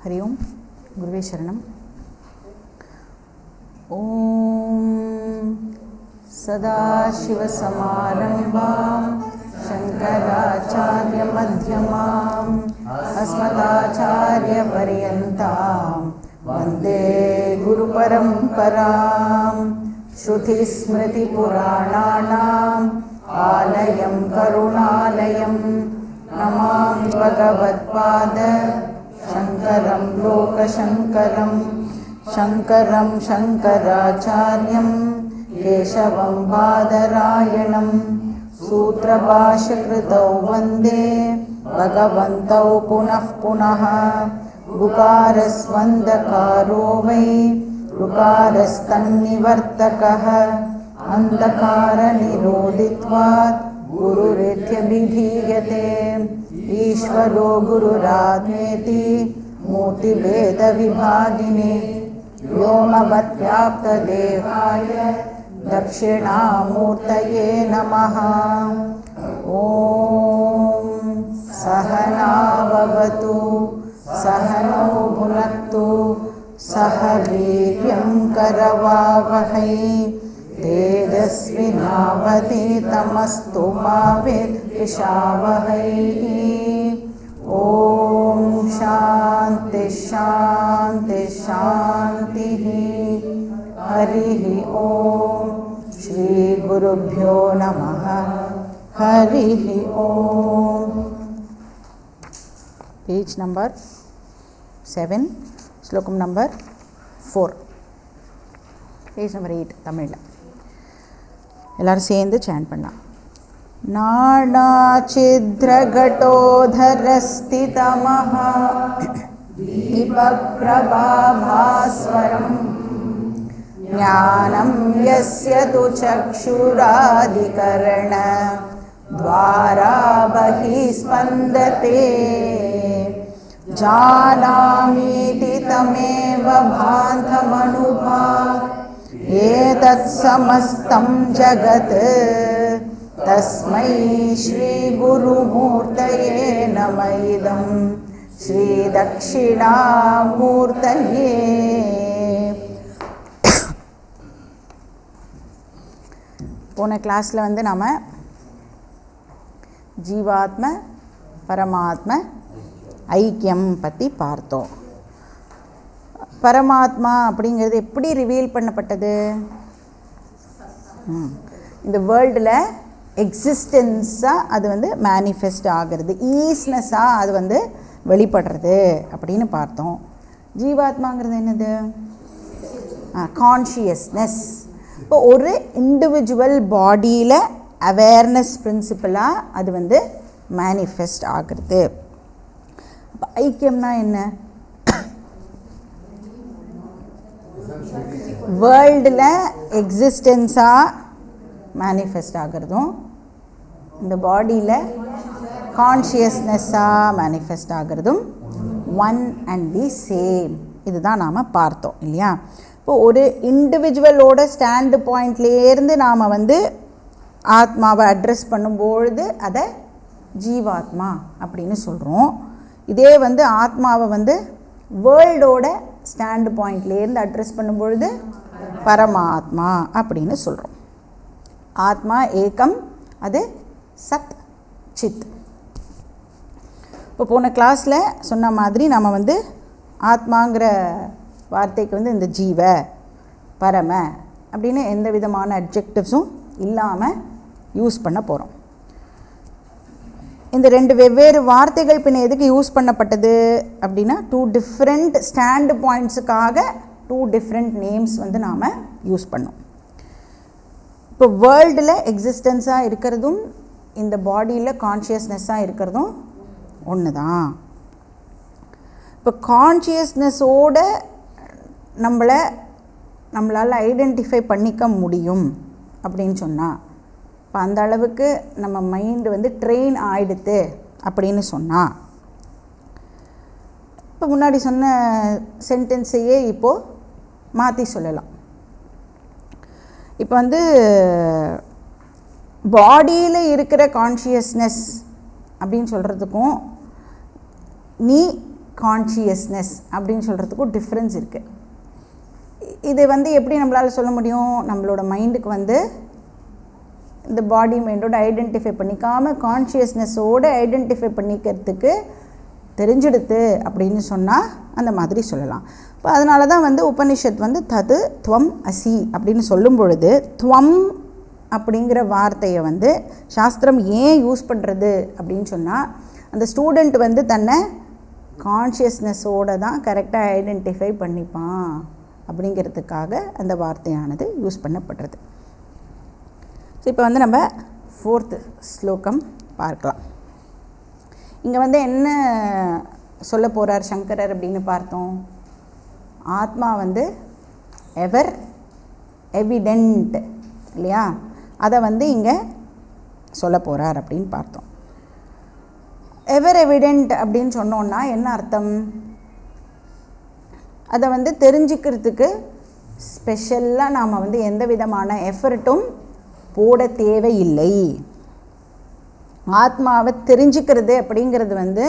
हरि ओम गुरुवे शरणम। ओम सदाशिवसमारम्भां शंकराचार्यमध्यमाम् अस्मदाचार्यपर्यन्तां वन्दे गुरुपरम्परां। श्रुतिस्मृतिपुराणानाम् आलयं करुणालयं नमामि भगवत्पाद शंकरं लोकशंकरं शंकरं शंकराचार्यं केशवं बादरायणं सूत्रभाष्यकृतौ वन्दे भगवन्तौ पुनः पुनः। गुकारस्वन्दकारो वै ऋकारस्तन्निवर्तकः अन्धकारनिरोधित्वात् गुरुरेत्यभिधीयते। ईश्वरो गुरुरात्मेति मूर्तिभेदविभागिने व्योमवद्व्याप्तदेहाय दक्षिणामूर्तये नमः। ॐ सहना भवतु सहनौ भुनक्तु सह वीर्यं करवावहै तेजस्विनावधीतमस्तु मा विद्विषावहै। ॐ शान्ति शान्ति शान्तिः। हरिः ॐ श्री गुरुभ्यो नमः। हरिः ॐ। पेज नंबर 7 श्लोकम नंबर 4 पेज नंबर 8 तमिल எல்லாரும் சேர்ந்து சாண்ட் பண்ணலாம். नानाचिद्रघटोधरस्थितमः दीपप्रभाभास्वरं ज्ञानं यस्य तु चक्षुरादिकरण द्वारा बहिः स्पन्दते जानामीति तमेव भान्तमनुभा एतत् समस्तं जगत् तस्मै श्री गुरुमूर्तये नमः। इदं श्री दक्षिणामूर्तये। போன கிளாஸில் வந்து நாம் ஜீவாத்ம பரமாத்ம ஐக்கியம் பற்றி பார்த்தோம். பரமாத்மா அப்படிங்கிறது எப்படி ரிவீல் பண்ணப்பட்டது? இந்த வேர்ல்டில் எக்ஸிஸ்டன்ஸாக அது வந்து மேனிஃபெஸ்ட் ஆகிறது, ஈஸ்னஸாக அது வந்து வெளிப்படுறது அப்படின்னு பார்த்தோம். ஜீவாத்மாங்கிறது என்னது? கான்ஷியஸ்னஸ். இப்போ ஒரு இண்டிவிஜுவல் பாடியில் அவேர்னஸ் பிரின்சிபலாக அது வந்து மேனிஃபெஸ்ட் ஆகிறது. அப்போ ஐக்கியம்னா என்ன? வேர்ல்டில் எக்ஸிஸ்டன்ஸாக மேனிஃபெஸ்ட் ஆகிறதும் இந்த பாடியில் கான்ஷியஸ்னஸாக மேனிஃபெஸ்ட் ஆகிறதும் ஒன் அண்ட் தி சேம். இதுதான் நாம் பார்த்தோம் இல்லையா? இப்போது ஒரு இண்டிவிஜுவலோட ஸ்டாண்டு பாயிண்ட்லேருந்து நாம் வந்து ஆத்மாவை அட்ரெஸ் பண்ணும்பொழுது அதை ஜீவாத்மா அப்படின்னு சொல்கிறோம். இதே வந்து ஆத்மாவை வந்து வேர்ல்டோட ஸ்டாண்டு பாயிண்ட்லேருந்து அட்ரெஸ் பண்ணும்பொழுது பரமாத்மா அப்படின்னு சொல்கிறோம். ஆத்மா ஏகம், அது சத் சித். இப்போ போன கிளாஸில் சொன்ன மாதிரி நம்ம வந்து ஆத்மாங்கிற வார்த்தைக்கு வந்து இந்த ஜீவ பரம அப்படின்னு எந்த விதமான அட்ஜெக்டிவ்ஸும் இல்லாமல் யூஸ் பண்ண போகிறோம். இந்த ரெண்டு வெவ்வேறு வார்த்தைகள் பின்ன எதுக்கு யூஸ் பண்ணப்பட்டது அப்படின்னா, 2 டிஃப்ரெண்ட் ஸ்டாண்டு பாயிண்ட்ஸுக்காக 2 டிஃப்ரெண்ட் நேம்ஸ் வந்து நாம் யூஸ் பண்ணோம். இப்போ வேர்ல்டில் எக்ஸிஸ்டன்ஸாக இருக்கிறதும் இந்த பாடியில் கான்ஷியஸ்னஸ்ஸாக இருக்கிறதும் ஒன்று தான். இப்போ கான்ஷியஸ்னஸோடு நம்மளால் ஐடென்டிஃபை பண்ணிக்க முடியும் அப்படின்னு சொன்னால், இப்போ அந்த அளவுக்கு நம்ம மைண்டு வந்து ட்ரெயின் ஆகிடுது அப்படின்னு சொன்னால், இப்போ முன்னாடி சொன்ன சென்டென்ஸையே இப்போது மாற்றி சொல்லலாம். இப்போ வந்து பாடியில் இருக்கிற கான்ஷியஸ்னஸ் அப்படின்னு சொல்கிறதுக்கும் நீ கான்ஷியஸ்னஸ் அப்படின்னு சொல்கிறதுக்கும் டிஃப்ரென்ஸ் இருக்குது. இது வந்து எப்படி நம்மளால் சொல்ல முடியும்? நம்மளோட மைண்டுக்கு வந்து இந்த பாடி மைண்டோட ஐடென்டிஃபை பண்ணிக்காமல் கான்ஷியஸ்னஸோடு ஐடென்டிஃபை பண்ணிக்கிறதுக்கு தெரிஞ்சிடுது அப்படின்னு சொன்னால் அந்த மாதிரி சொல்லலாம். இப்போ அதனால தான் வந்து உபனிஷத் வந்து தது துவம் அசி அப்படின்னு சொல்லும் பொழுது துவம் அப்படிங்கிற வார்த்தையை வந்து சாஸ்திரம் ஏன் யூஸ் பண்ணுறது அப்படின்னு சொன்னால், அந்த ஸ்டூடெண்ட் வந்து தன்னை கான்ஷியஸ்னஸோடு தான் கரெக்டாக ஐடென்டிஃபை பண்ணிப்பான் அப்படிங்கிறதுக்காக அந்த வார்த்தையானது யூஸ் பண்ணப்படுறது. ஸோ இப்போ வந்து நம்ம 4th ஸ்லோகம் பார்க்கலாம். இங்கே வந்து என்ன சொல்ல போகிறார் சங்கரர் அப்படின்னு பார்த்தோம். ஆத்மா வந்து எவர் எவிடென்ட் இல்லையா, அதை வந்து இங்கே சொல்ல போகிறார் அப்படின்னு பார்த்தோம். எவர் எவிடென்ட் அப்படின்னு சொன்னோன்னா என்ன அர்த்தம்? அதை வந்து தெரிஞ்சுக்கிறதுக்கு ஸ்பெஷலாக நாம் வந்து எந்த விதமான எஃபர்ட்டும் போட தேவையில்லை. ஆத்மாவை தெரிஞ்சுக்கிறது அப்படிங்கிறது வந்து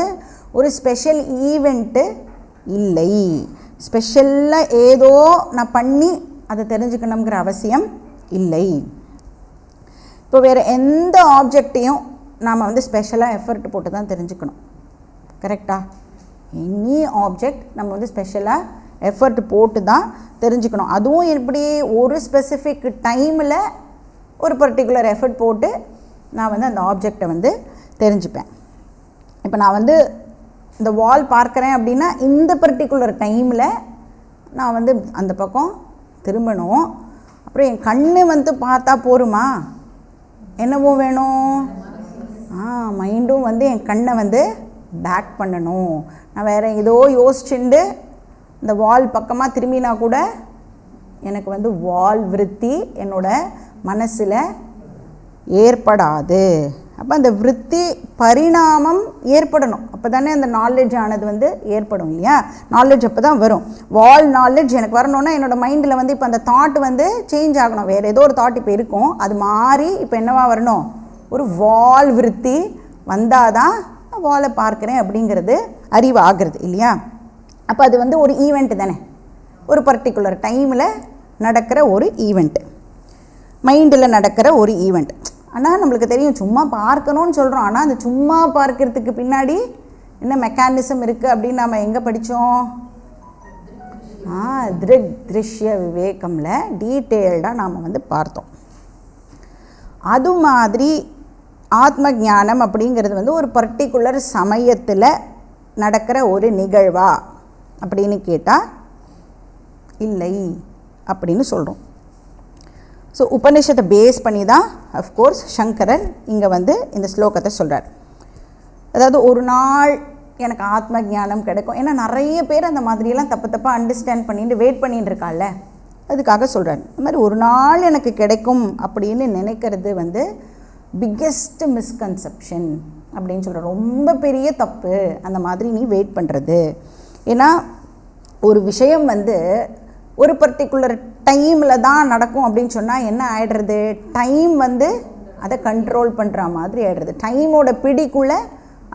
ஒரு ஸ்பெஷல் ஈவெண்ட்டு இல்லை. ஸ்பெஷலாக ஏதோ நான் பண்ணி அதை தெரிஞ்சுக்கணுங்கிற அவசியம் இல்லை. இப்போ வேறு எந்த ஆப்ஜெக்டையும் நாம் வந்து ஸ்பெஷலாக எஃபர்ட் போட்டு தான் தெரிஞ்சுக்கணும். கரெக்டாக? எனி ஆப்ஜெக்ட் நம்ம வந்து ஸ்பெஷலாக எஃபர்ட் போட்டு தான் தெரிஞ்சுக்கணும். அதுவும் எப்படி? ஒரு ஸ்பெசிஃபிக் டைமில் ஒரு பர்டிகுலர் எஃபர்ட் போட்டு நான் வந்து அந்த ஆப்ஜெக்டை வந்து தெரிஞ்சுப்பேன். இப்போ நான் வந்து இந்த வால் பார்க்குறேன் அப்படின்னா இந்த பர்டிகுலர் டைமில் நான் வந்து அந்த பக்கம் திரும்பணும். அப்புறம் என் கண்ணு வந்து பார்த்தா போருமா? என்னவோ வேணும்? மைண்டும் வந்து என் கண்ணை வந்து பேக் பண்ணணும். நான் வேறு ஏதோ யோசிச்சுண்டு இந்த வால் பக்கமாக திரும்பினா கூட எனக்கு வந்து வால் விருத்தி என்னோட மனசில் ஏற்படாது. அப்போ அந்த விருத்தி பரிணாமம் ஏற்படணும். அப்போ தானே அந்த நாலேஜ் ஆனது வந்து ஏற்படும் இல்லையா? நாலேஜ் அப்போ தான் வரும். வால் நாலேஜ் எனக்கு வரணுன்னா என்னோடய மைண்டில் வந்து இப்போ அந்த தாட் வந்து சேஞ்ச் ஆகணும். வேறு ஏதோ ஒரு தாட் இப்போ இருக்கும், அது மாறி இப்போ என்னவா வரணும்? ஒரு வால் விருத்தி வந்தால் தான் வாலை பார்க்குறேன் அப்படிங்கிறது அறிவு ஆகிறது இல்லையா? அப்போ அது வந்து ஒரு ஈவெண்ட் தானே, ஒரு பர்டிகுலர் டைமில் நடக்கிற ஒரு ஈவெண்ட்டு, மைண்டில் நடக்கிற ஒரு ஈவெண்ட். ஆனால் நம்மளுக்கு தெரியும் சும்மா பார்க்கணும்னு சொல்கிறோம். ஆனால் அந்த சும்மா பார்க்கறதுக்கு பின்னாடி என்ன மெக்கானிசம் இருக்குது அப்படின்னு நாம் எங்கே படித்தோம்? திருஷ்ய விவேகமில் டீட்டெயில்டாக நாம் வந்து பார்த்தோம். அது மாதிரி ஆத்ம ஞானம் அப்படிங்கிறது வந்து ஒரு பர்டிகுலர் சமயத்தில் நடக்கிற ஒரு நிகழ்வா அப்படின்னு கேட்டால் இல்லை அப்படின்னு சொல்கிறோம். ஸோ உபனிஷத்தை பேஸ் பண்ணி தான் அஃப்கோர்ஸ் சங்கரர் இங்கே வந்து இந்த ஸ்லோகத்தை சொல்கிறார். அதாவது ஒரு நாள் எனக்கு ஆத்ம ஞானம் கிடைக்கும். ஏன்னா நிறைய பேர் அந்த மாதிரியெல்லாம் தப்பாக அண்டர்ஸ்டாண்ட் பண்ணிட்டு வெயிட் பண்ணிட்டு இருக்காள்ல, அதுக்காக சொல்கிறார். இந்த மாதிரி ஒரு நாள் எனக்கு கிடைக்கும் அப்படின்னு நினைக்கிறது வந்து பிக்கெஸ்ட் மிஸ்கன்செப்ஷன் அப்படின்னு சொல்கிறார். ரொம்ப பெரிய தப்பு அந்த மாதிரி நீ வெயிட் பண்ணுறது. ஏன்னா ஒரு விஷயம் வந்து ஒரு பர்டிகுலர் டைமில் தான் நடக்கும் அப்படின்னு சொன்னால் என்ன ஆகிடுறது? டைம் வந்து அதை கண்ட்ரோல் பண்ணுற மாதிரி ஆகிடுறது, டைமோட பிடிக்குள்ளே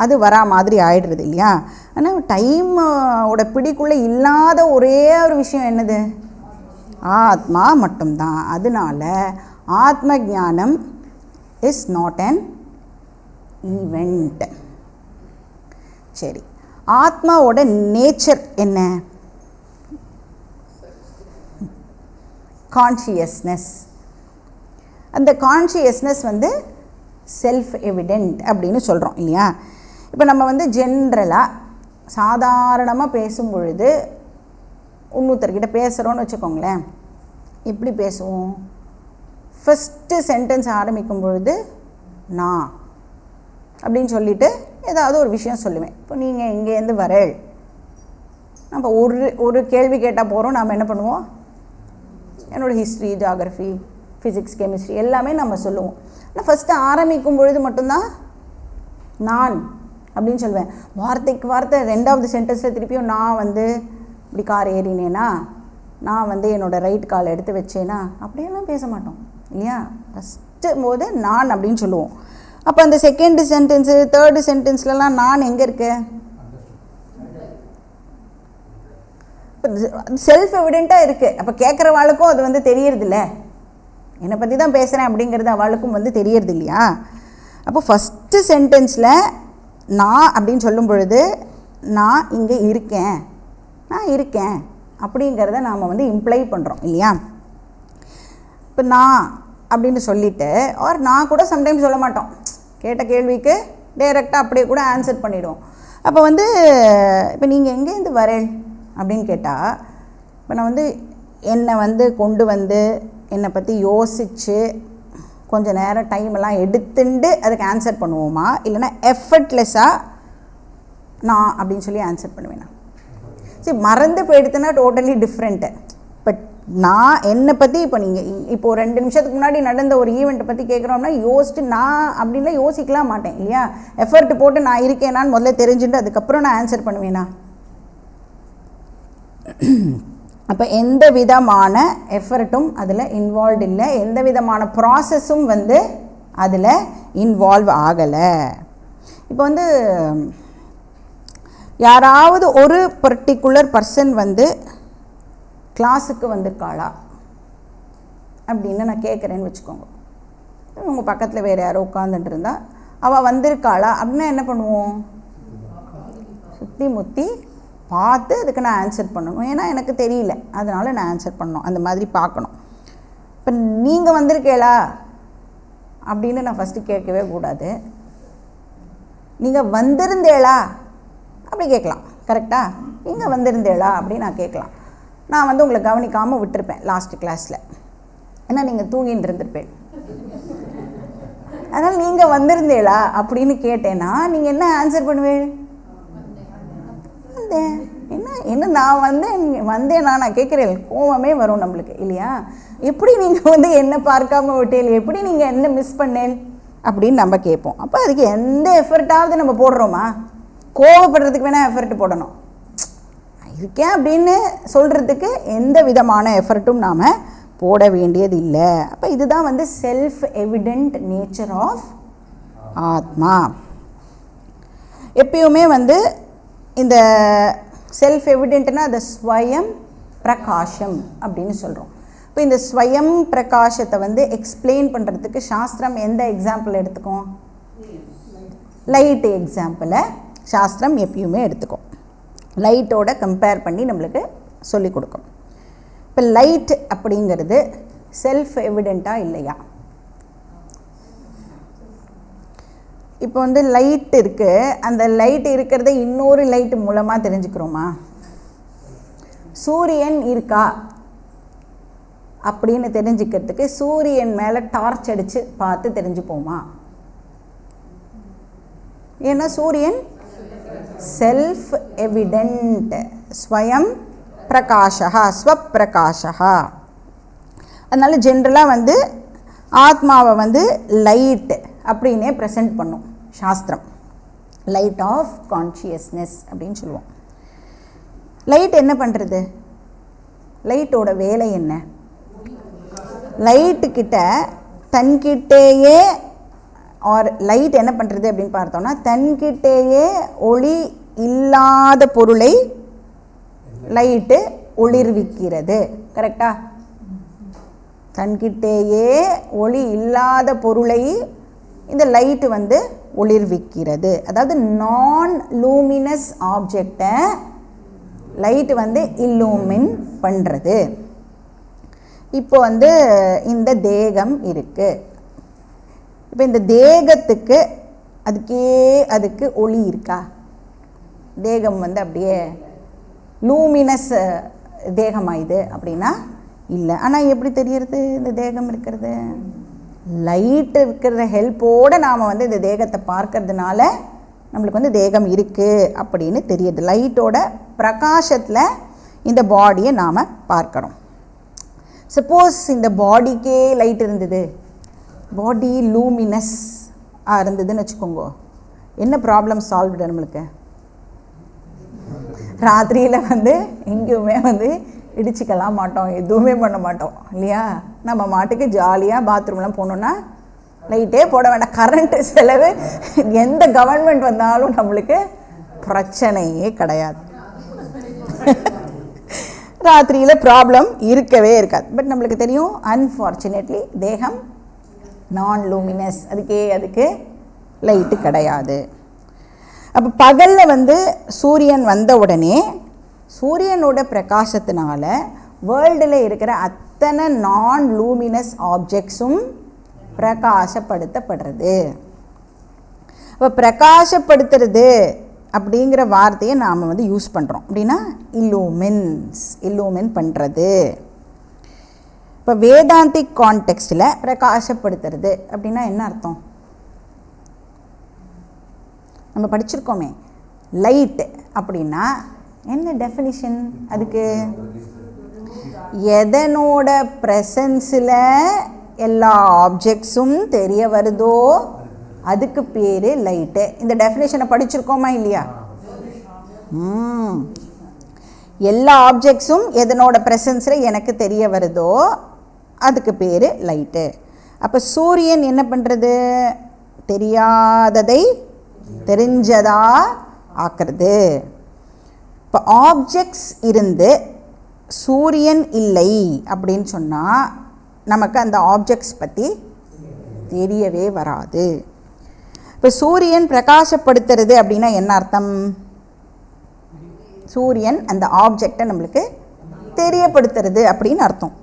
அது வரா மாதிரி ஆகிடுறது இல்லையா? ஆனால் டைமோட பிடிக்குள்ளே இல்லாத ஒரே ஒரு விஷயம் என்னது? ஆத்மா மட்டும்தான். அதனால் ஆத்ம ஞானம் இஸ் நாட் அன் ஈவெண்ட். சரி, ஆத்மாவோட நேச்சர் என்ன? கான்ஷியஸ்னஸ். அந்த கான்ஷியஸ்னஸ் வந்து செல்ஃப் எவிடென்ட் அப்படின்னு சொல்கிறோம் இல்லையா? இப்போ நம்ம வந்து ஜென்ரலாக சாதாரணமாக பேசும் பொழுது இன்னொருத்தர்கிட்ட பேசுகிறோன்னு வச்சுக்கோங்களேன், எப்படி பேசுவோம்? ஃபஸ்ட்டு சென்டென்ஸ் ஆரம்பிக்கும் பொழுது நான் அப்படின்னு சொல்லிவிட்டு ஏதாவது ஒரு விஷயம் சொல்லுவேன். இப்போ நீங்கள் இங்கேருந்து வரேள், நம்ம ஒரு கேள்வி கேட்டால் போகிறோம், நாம் என்ன பண்ணுவோம்? என்னோடய ஹிஸ்ட்ரி, ஜியாகிரஃபி, ஃபிசிக்ஸ், கெமிஸ்ட்ரி எல்லாமே நம்ம சொல்லுவோம். ஆனால் ஃபஸ்ட்டு ஆரம்பிக்கும் பொழுது மட்டும்தான் நான் அப்படின்னு சொல்லுவேன். வார்த்தைக்கு வார்த்தை ரெண்டாவது சென்டென்ஸில் திருப்பியும் நான் வந்து இப்படி கார் ஏறினேனா, நான் வந்து என்னோடய ரைட் கால் எடுத்து வச்சேனா, அப்படியெல்லாம் பேச மாட்டோம் இல்லையா? ஃபஸ்ட்டு போது நான் அப்படின்னு சொல்லுவோம். அப்போ அந்த செகண்டு சென்டென்ஸு, தேர்டு சென்டென்ஸ்லலாம் நான் எங்கே இருக்கு? செல்ஃப் எவிடெண்ட்டாக இருக்குது. அப்போ கேட்குறவாளுக்கும் அது வந்து தெரியறதில்ல, என்னை பற்றி தான் பேசுகிறேன் அப்படிங்கிறது அவளுக்கும் வந்து தெரியறது இல்லையா. அப்போ ஃபஸ்ட்டு சென்டென்ஸில் நான் அப்படின்னு சொல்லும் பொழுது நான் இங்கே இருக்கேன், நான் இருக்கேன் அப்படிங்கிறத நாம் வந்து இம்ப்ளை பண்ணுறோம் இல்லையா. இப்போ நான் அப்படின்னு சொல்லிவிட்டு ஆர் நான் கூட சம்டைம்ஸ் சொல்ல மாட்டோம், கேட்ட கேள்விக்கு டைரெக்டாக அப்படியே கூட ஆன்சர் பண்ணிவிடுவோம். அப்போ வந்து இப்போ நீங்கள் எங்கேருந்து வரேன் அப்படின்னு கேட்டால், இப்போ நான் வந்து என்னை வந்து கொண்டு வந்து என்னை பற்றி யோசித்து கொஞ்சம் நேரம் டைமெல்லாம் எடுத்துட்டு அதுக்கு ஆன்சர் பண்ணுவோமா, இல்லைனா எஃபர்ட்லெஸ்ஸாக நான் அப்படின்னு சொல்லி ஆன்சர் பண்ணுவேன். சரி, மறந்து போயிடுத்துன்னா டோட்டலி டிஃப்ரெண்ட்டு. பட் நான் என்னை பற்றி இப்போ நீங்கள் இப்போது 2 நிமிஷத்துக்கு முன்னாடி நடந்த ஒரு ஈவெண்ட்டை பற்றி கேட்குறோம்னா யோசிச்சுட்டு நான் அப்படின்லாம் யோசிக்கலாம் மாட்டேன் இல்லையா. எஃபர்ட் போட்டு நான் இருக்கேனான்னு முதல்ல தெரிஞ்சுட்டு அதுக்கப்புறம் நான் ஆன்சர் பண்ணுவேனா. அப்போ எந்த விதமான எஃபர்ட்டும் அதில் இன்வால்வ் இல்லை, எந்த விதமான ப்ராசஸும் வந்து அதில் இன்வால்வ் ஆகலை. இப்போ வந்து யாராவது ஒரு பர்டிகுலர் பர்சன் வந்து கிளாஸுக்கு வந்திருக்காளா அப்படின்னு நான் கேட்குறேன்னு வச்சுக்கோங்க. உங்கள் பக்கத்தில் வேறு யாரோ உட்காந்துட்டு இருந்தால் அவள் வந்திருக்காளா அப்படின்னா என்ன பண்ணுவோம், சுற்றி முற்றி பார்த்து அதுக்கு நான் ஆன்சர் பண்ணணும். ஏன்னா எனக்கு தெரியல, அதனால் நான் ஆன்சர் பண்ணணும், அந்த மாதிரி பார்க்கணும். இப்போ நீங்கள் வந்திருக்கேளா அப்படின்னு நான் ஃபஸ்ட்டு கேட்கவே கூடாது, நீங்கள் வந்திருந்தேளா அப்படி கேட்கலாம். கரெக்டாக, நீங்கள் வந்திருந்தேளா அப்படின்னு நான் கேட்கலாம். நான் வந்து உங்களை கவனிக்காமல் விட்டுருப்பேன் லாஸ்ட் கிளாஸில், ஏன்னா நீங்கள் தூங்கின்னு இருந்திருப்பேன். அதனால் நீங்கள் வந்திருந்தேளா அப்படின்னு கேட்டேன்னா நீங்கள் என்ன ஆன்சர் பண்ணுவேன், வந்தேன். என்ன நான் வந்தேன் நான் கேட்குறேன், கோவமே வரும் நம்மளுக்கு இல்லையா. எப்படி நீங்கள் வந்து என்ன பார்க்காம விட்டேன், எப்படி நீங்கள் என்ன மிஸ் பண்ணேன் அப்படின்னு நம்ம கேட்போம். அப்போ அதுக்கு எந்த எஃபர்ட்டாவது நம்ம போடுறோமா, கோவப்படுறதுக்கு வேணால் எஃபர்ட் போடணும், இருக்கேன் அப்படின்னு சொல்கிறதுக்கு எந்த விதமான எஃபர்ட்டும் நாம் போட வேண்டியது இல்லை. அப்போ இதுதான் வந்து செல்ஃப் எவிடென்ட் நேச்சர் ஆஃப் ஆத்மா. எப்பயுமே வந்து இந்த செல்ஃப் எவிடென்ட்னா அது ஸ்வயம் பிரகாஷம் அப்படின்னு சொல்கிறோம். இப்போ இந்த ஸ்வயம் பிரகாஷத்தை வந்து எக்ஸ்பிளைன் பண்ணுறதுக்கு சாஸ்திரம் எந்த எக்ஸாம்பிள் எடுத்துக்கும், லைட் எக்ஸாம்பிளை சாஸ்திரம் எப்பயுமே எடுத்துக்கும். லைட்டோட கம்பேர் பண்ணி நம்மளுக்கு சொல்லிக் கொடுக்கும். இப்போ லைட் அப்படிங்கிறது செல்ஃப் எவிடெண்ட்டாக இல்லையா. இப்போ வந்து லைட் இருக்குது, அந்த லைட் இருக்கிறத இன்னொரு லைட் மூலமாக தெரிஞ்சுக்கிறோமா. சூரியன் இருக்கா அப்படின்னு தெரிஞ்சுக்கிறதுக்கு சூரியன் மேலே டார்ச் அடித்து பார்த்து தெரிஞ்சுப்போமா. ஏன்னா சூரியன் செல்ஃப் எவிடென்ட், ஸ்வயம் பிரகாஷா, ஸ்வப்பிரகாஷா. அதனால ஜென்ரலாக வந்து ஆத்மாவை வந்து லைட் அப்படின்னே ப்ரெசென்ட் பண்ணும் சாஸ்திரம். லைட் ஆஃப் கான்ஷியஸ்னஸ் அப்படின்னு சொல்லுவோம். லைட் என்ன பண்ணுறது, லைட்டோட வேலை என்ன, லைட்டுக்கிட்ட தன்கிட்டேயே ஆர் லைட் என்ன பண்ணுறது அப்படின்னு பார்த்தோன்னா தன்கிட்டேயே ஒளி இல்லாத பொருளை லைட்டு ஒளிர்விக்கிறது. கரெக்டா, தன்கிட்டேயே ஒளி இல்லாத பொருளை இந்த லைட்டு வந்து ஒளிர்விக்கிறது. அதாவது நான் லூமினஸ் ஆப்ஜெக்டை லைட்டு வந்து இல்லூமின் பண்ணுறது. இப்போ வந்து இந்த தேகம் இருக்குது. இப்போ இந்த தேகத்துக்கு அதுக்கு ஒளி இருக்கா, தேகம் வந்து அப்படியே லூமினஸ் தேகமாயுது அப்படின்னா இல்லை. ஆனால் எப்படி தெரியறது இந்த தேகம் இருக்கிறது, லைட் இருக்கிற ஹெல்ப்போடு நாம் வந்து இந்த தேகத்தை பார்க்கறதுனால நம்மளுக்கு வந்து தேகம் இருக்குது அப்படின்னு தெரியுது. லைட்டோட பிரகாசத்தில் இந்த பாடியை நாம் பார்க்குறோம். சப்போஸ் இந்த பாடிக்கே லைட் இருந்தது, பாடி லூமினஸ் இருந்ததுன்னு வச்சுக்கோங்க, என்ன ப்ராப்ளம் சால்வ்டு நம்மளுக்கு. ராத்திரியில் வந்து எங்கேயுமே வந்து இடிச்சிக்கலாம் மாட்டோம், எதுவுமே பண்ண மாட்டோம் இல்லையா. நம்ம மாட்டுக்கு ஜாலியாக பாத்ரூம்லாம் போனோன்னா லைட்டே போட வேண்டாம், கரண்ட்டு செலவு எந்த கவர்மெண்ட் வந்தாலும் நம்மளுக்கு பிரச்சனையே கிடையாது. ராத்திரியில் ப்ராப்ளம் இருக்கவே இருக்காது. பட் நம்மளுக்கு தெரியும் அன்ஃபார்ச்சுனேட்லி தேகம் நான் லூமினஸ், அதுக்கு லைட்டு கிடையாது. அப்போ பகலில் வந்து சூரியன் வந்த உடனே சூரியனோட பிரகாசத்தினால வேர்ல்டில் இருக்கிற அத்தனை நான் லூமினஸ் ஆப்ஜெக்ட்ஸும் பிரகாசப்படுத்தப்படுறது. அப்போ பிரகாசப்படுத்துறது அப்படிங்கிற வார்த்தையை நாம் வந்து யூஸ் பண்ணுறோம். அப்படின்னா இல்லூமின் பண்ணுறது. இப்போ வேதாந்திக் கான்டெக்ஸ்டில் பிரகாசப்படுத்துறது அப்படின்னா என்ன அர்த்தம்? நம்ம படிச்சிருக்கோமே, லைட் அப்படின்னா என்ன டெஃபினிஷன் அதுக்கு? எதனோட ப்ரெசன்ஸில் எல்லா ஆப்ஜெக்ட்ஸும் தெரிய வருதோ அதுக்கு பேர் லைட்டு. இந்த டெஃபினேஷனை படிச்சிருக்கோமா இல்லையா? எல்லா ஆப்ஜெக்ட்ஸும் எதனோட ப்ரெசன்ஸில் எனக்கு தெரிய வருதோ அதுக்கு பேர் லைட்டு. அப்போ சூரியன் என்ன பண்ணுறது? தெரியாததை தெரிஞ்சதா ஆக்கிறது. இப்போ ஆப்ஜெக்ட்ஸ் இருந்து சூரியன் இல்லை அப்படின்னு சொன்னால் நமக்கு அந்த ஆப்ஜெக்ட்ஸ் பற்றி தெரியவே வராது. இப்போ சூரியன் பிரகாசப்படுத்துறது அப்படின்னா என்ன அர்த்தம்? சூரியன் அந்த ஆப்ஜெக்டை நம்மளுக்கு தெரியப்படுத்துறது அப்படின்னு அர்த்தம்.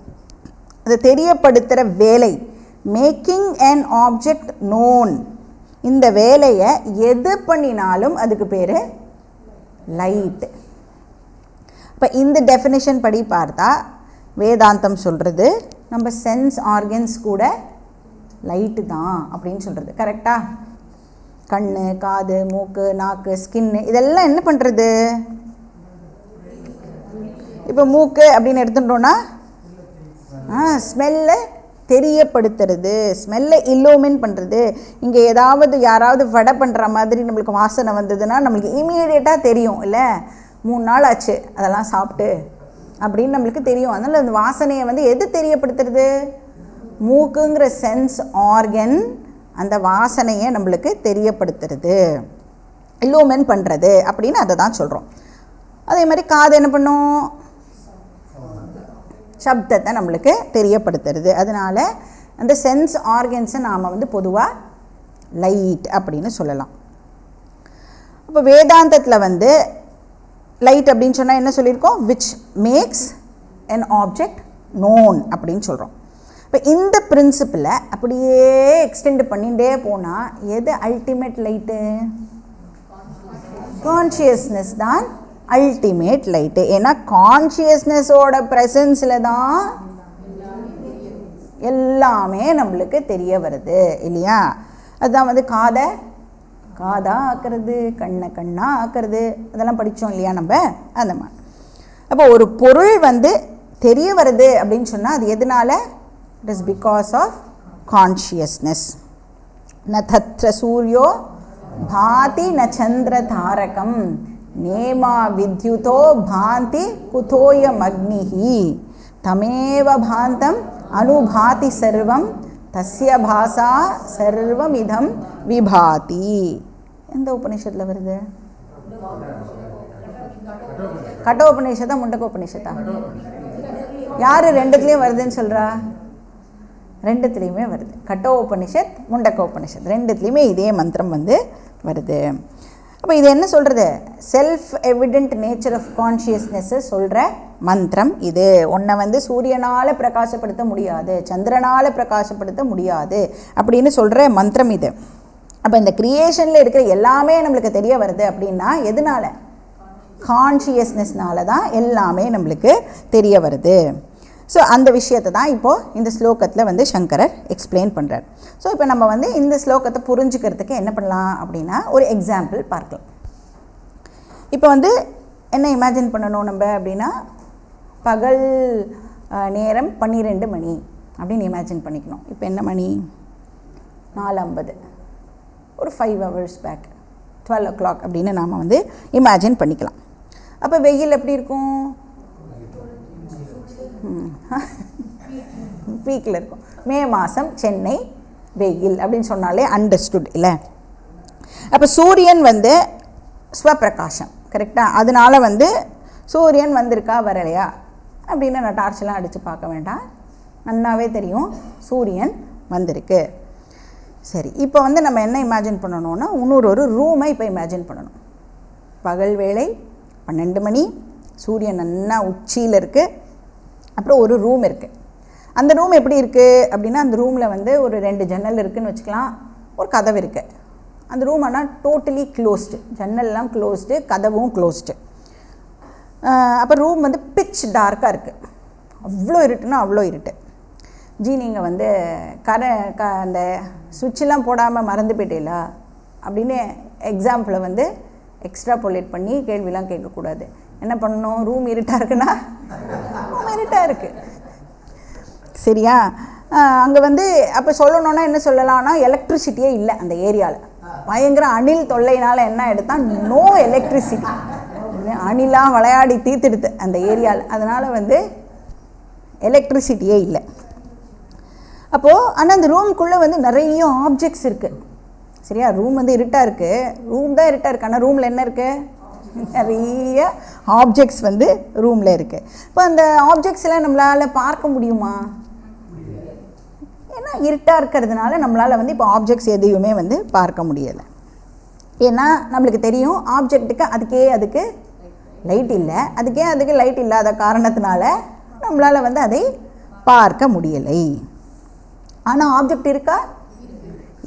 அதை தெரியப்படுத்துகிற வேலை, மேக்கிங் an ஆப்ஜெக்ட் நோன், இந்த வேலையை எது பண்ணினாலும் அதுக்கு பேர் லைட். இப்போ இந்த டெஃபினேஷன் படி பார்த்தா வேதாந்தம் சொல்கிறது நம்ம சென்ஸ் ஆர்கன்ஸ் கூட லைட்டு தான் அப்படின்னு சொல்கிறது. கரெக்டாக? கண், காது, மூக்கு, நாக்கு, ஸ்கின்னு இதெல்லாம் என்ன பண்ணுறது? இப்போ மூக்கு அப்படின்னு எடுத்துட்டோன்னா ஸ்மெல்லை தெரியப்படுத்துறது, ஸ்மெல்லை இல்லூமின் பண்ணுறது. இங்கே ஏதாவது யாராவது வடை பண்ணுற மாதிரி நம்மளுக்கு வாசனை வந்ததுன்னா நம்மளுக்கு இமீடியட்டாக தெரியும் இல்லை, 3 நாள் ஆச்சு அதெல்லாம் சாப்பிட்டு அப்படின்னு நம்மளுக்கு தெரியும். அதனால் அந்த வாசனையை வந்து எது தெரியப்படுத்துறது? மூக்குங்கிற சென்ஸ் ஆர்கன் அந்த வாசனையை நம்மளுக்கு தெரியப்படுத்துறது, இல்லூமின் பண்ணுறது அப்படின்னு அதை தான் சொல்கிறோம். அதே மாதிரி காது என்ன பண்ணும்? சப்தத்தை நம்மளுக்கு தெரியப்படுத்துறது. அதனால் அந்த சென்ஸ் ஆர்கன்ஸை நாம் வந்து பொதுவாக லைட் அப்படின்னு சொல்லலாம். அப்போ வேதாந்தத்தில் வந்து லைட் அப்படின்னு சொன்னால் என்ன சொல்லியிருக்கோம்? Which makes an object known அப்படின்னு சொல்கிறோம். இப்போ இந்த பிரின்சிப்பிளை அப்படியே எக்ஸ்டெண்ட் பண்ணிகிட்டே போனால் எது அல்டிமேட் லைட்டு? கான்ஷியஸ்னஸ் தான் அல்டிமேட் லைட்டு. ஏன்னா கான்ஷியஸ்னஸோட ப்ரெசன்ஸில் தான் எல்லாமே நம்மளுக்கு தெரிய வருது இல்லையா? அதுதான் வந்து காதை காதாக ஆக்கிறது, கண்ணை கண்ணாக ஆக்கிறது, அதெல்லாம் படித்தோம் இல்லையா நம்ம? அந்த மாதிரி அப்போ ஒரு பொருள் வந்து தெரிய வருது அப்படின்னு சொன்னால் அது எதனால? It is because of consciousness. ந தத்ர சூரியோ பாதி ந சந்திர தாரகம் நேமா வித்யுதோ பாந்தி குதோயம் அக்னிஹி தமேவ பாந்தம் அனுபாதி சர்வம் தஸ்ய பாசா சர்வம் இதம் விபாதி. எந்த உபநிஷத்தில் வருது? கட்டோபநிஷத்தா முண்டகோபநிஷத்தா? யார் ரெண்டுத்துலேயும் வருதுன்னு சொல்கிறா? ரெண்டுத்துலேயுமே வருது. கட்டோபனிஷத், முண்டகோபனிஷத் ரெண்டுத்துலேயுமே இதே மந்திரம் வந்து வருது. அப்போ இது என்ன சொல்கிறது? செல்ஃப் எவிடென்ட் நேச்சர் ஆஃப் கான்ஷியஸ்னஸ்ஸை சொல்கிற மந்திரம் இது. ஒன்றை வந்து சூரியனால் பிரகாசப்படுத்த முடியாது, சந்திரனால் பிரகாசப்படுத்த முடியாது அப்படின்னு சொல்கிற மந்திரம் இது. அப்போ இந்த க்ரியேஷனில் இருக்கிற எல்லாமே நம்மளுக்கு தெரிய வருது அப்படின்னா எதனால? கான்ஷியஸ்னஸ்னால தான் எல்லாமே நம்மளுக்கு தெரிய வருது. ஸோ அந்த விஷயத்தை தான் இப்போது இந்த ஸ்லோகத்தில் வந்து சங்கரர் எக்ஸ்பிளைன் பண்ணுறார். ஸோ இப்போ நம்ம வந்து இந்த ஸ்லோகத்தை புரிஞ்சுக்கிறதுக்கு என்ன பண்ணலாம் அப்படின்னா ஒரு எக்ஸாம்பிள் பார்க்கலாம். இப்போ வந்து என்ன இமேஜின் பண்ணணும் நம்ம அப்படின்னா பகல் நேரம் 12 மணி அப்படின்னு இமேஜின் பண்ணிக்கணும். இப்போ என்ன மணி? 4:50, ஒரு 5 hours பேக் 12 o'clock அப்படின்னு நாம் வந்து இமேஜின் பண்ணிக்கலாம். அப்போ வெயில் எப்படி இருக்கும்? வீக்கில் இருக்கும். மே மாதம் சென்னை வெயில் அப்படின்னு சொன்னாலே அண்டர்ஸ்டுட் இல்லை? அப்போ சூரியன் வந்து ஸ்வப்பிரகாசம், கரெக்டாக? அதனால வந்து சூரியன் வந்திருக்கா வரலையா அப்படின்னு நான் டார்ச்செலாம் அடித்து பார்க்க வேண்டாம், நல்லாவே தெரியும் சூரியன் வந்திருக்கு. சரி, இப்போ வந்து நம்ம என்ன இமேஜின் பண்ணணும்னா இன்னொரு ரூமை இப்போ இமேஜின் பண்ணணும். பகல் வேளை 12 மணி, சூரியன் நல்லா உச்சியில் இருக்குது. அப்புறம் ஒரு ரூம் இருக்குது. அந்த ரூம் எப்படி இருக்குது அப்படின்னா, அந்த ரூமில் வந்து ஒரு 2 ஜன்னல் இருக்குதுன்னு வச்சுக்கலாம், ஒரு கதவு இருக்குது. அந்த ரூம் ஆனால் டோட்டலி க்ளோஸ்டு, ஜன்னல்லாம் க்ளோஸ்டு, கதவும் க்ளோஸ்டு. அப்போ ரூம் வந்து பிட்ச் டார்க்காக இருக்குது. அவ்வளோ இருட்டுன்னா அவ்வளோ இருட்டு. ஜி நீங்கள் வந்து அந்த சுவிட்செலாம் போடாமல் மறந்து போயிட்டீங்களா அப்படின்னு எக்ஸாம்பிளை வந்து எக்ஸ்ட்ராபோலேட் பண்ணி கேள்விலாம் கேட்கக்கூடாது. என்ன பண்ணணும், ரூம் இருட்டாக இருக்குன்னா ரூம் இருட்டாக இருக்குது, சரியா? அங்கே வந்து அப்போ சொல்லணுன்னா என்ன சொல்லலாம்னா, எலக்ட்ரிசிட்டியே இல்லை அந்த ஏரியாவில். பயங்கர அணில் தொல்லையினால் என்ன எடுத்தால் நோ எலக்ட்ரிசிட்டி, அணிலாம் விளையாடி தீர்த்துடுது அந்த ஏரியாவில். அதனால் வந்து எலக்ட்ரிசிட்டியே இல்லை. அப்போது ஆனால் அந்த ரூமுக்குள்ளே வந்து நிறைய ஆப்ஜெக்ட்ஸ் இருக்குது, சரியா? ரூம் வந்து இருட்டாக இருக்குது, ரூம் தான் இருட்டாக இருக்குது, ஆனால் ரூமில் என்ன இருக்குது, நிறைய ஆப்ஜெக்ட்ஸ் வந்து ரூமில் இருக்குது. இப்போ அந்த ஆப்ஜெக்ட்ஸ் எல்லாம் நம்மளால் பார்க்க முடியுமா? ஏன்னா இருட்டாக இருக்கிறதுனால நம்மளால் வந்து இப்போ ஆப்ஜெக்ட்ஸ் எதையுமே வந்து பார்க்க முடியலை. ஏன்னா நம்மளுக்கு தெரியும் ஆப்ஜெக்ட்டுக்கு அதுக்கு லைட் இல்லை, அதுக்கு லைட் இல்லாத காரணத்தினால நம்மளால் வந்து அதை பார்க்க முடியலை. ஆனால் ஆப்ஜெக்ட் இருக்கா?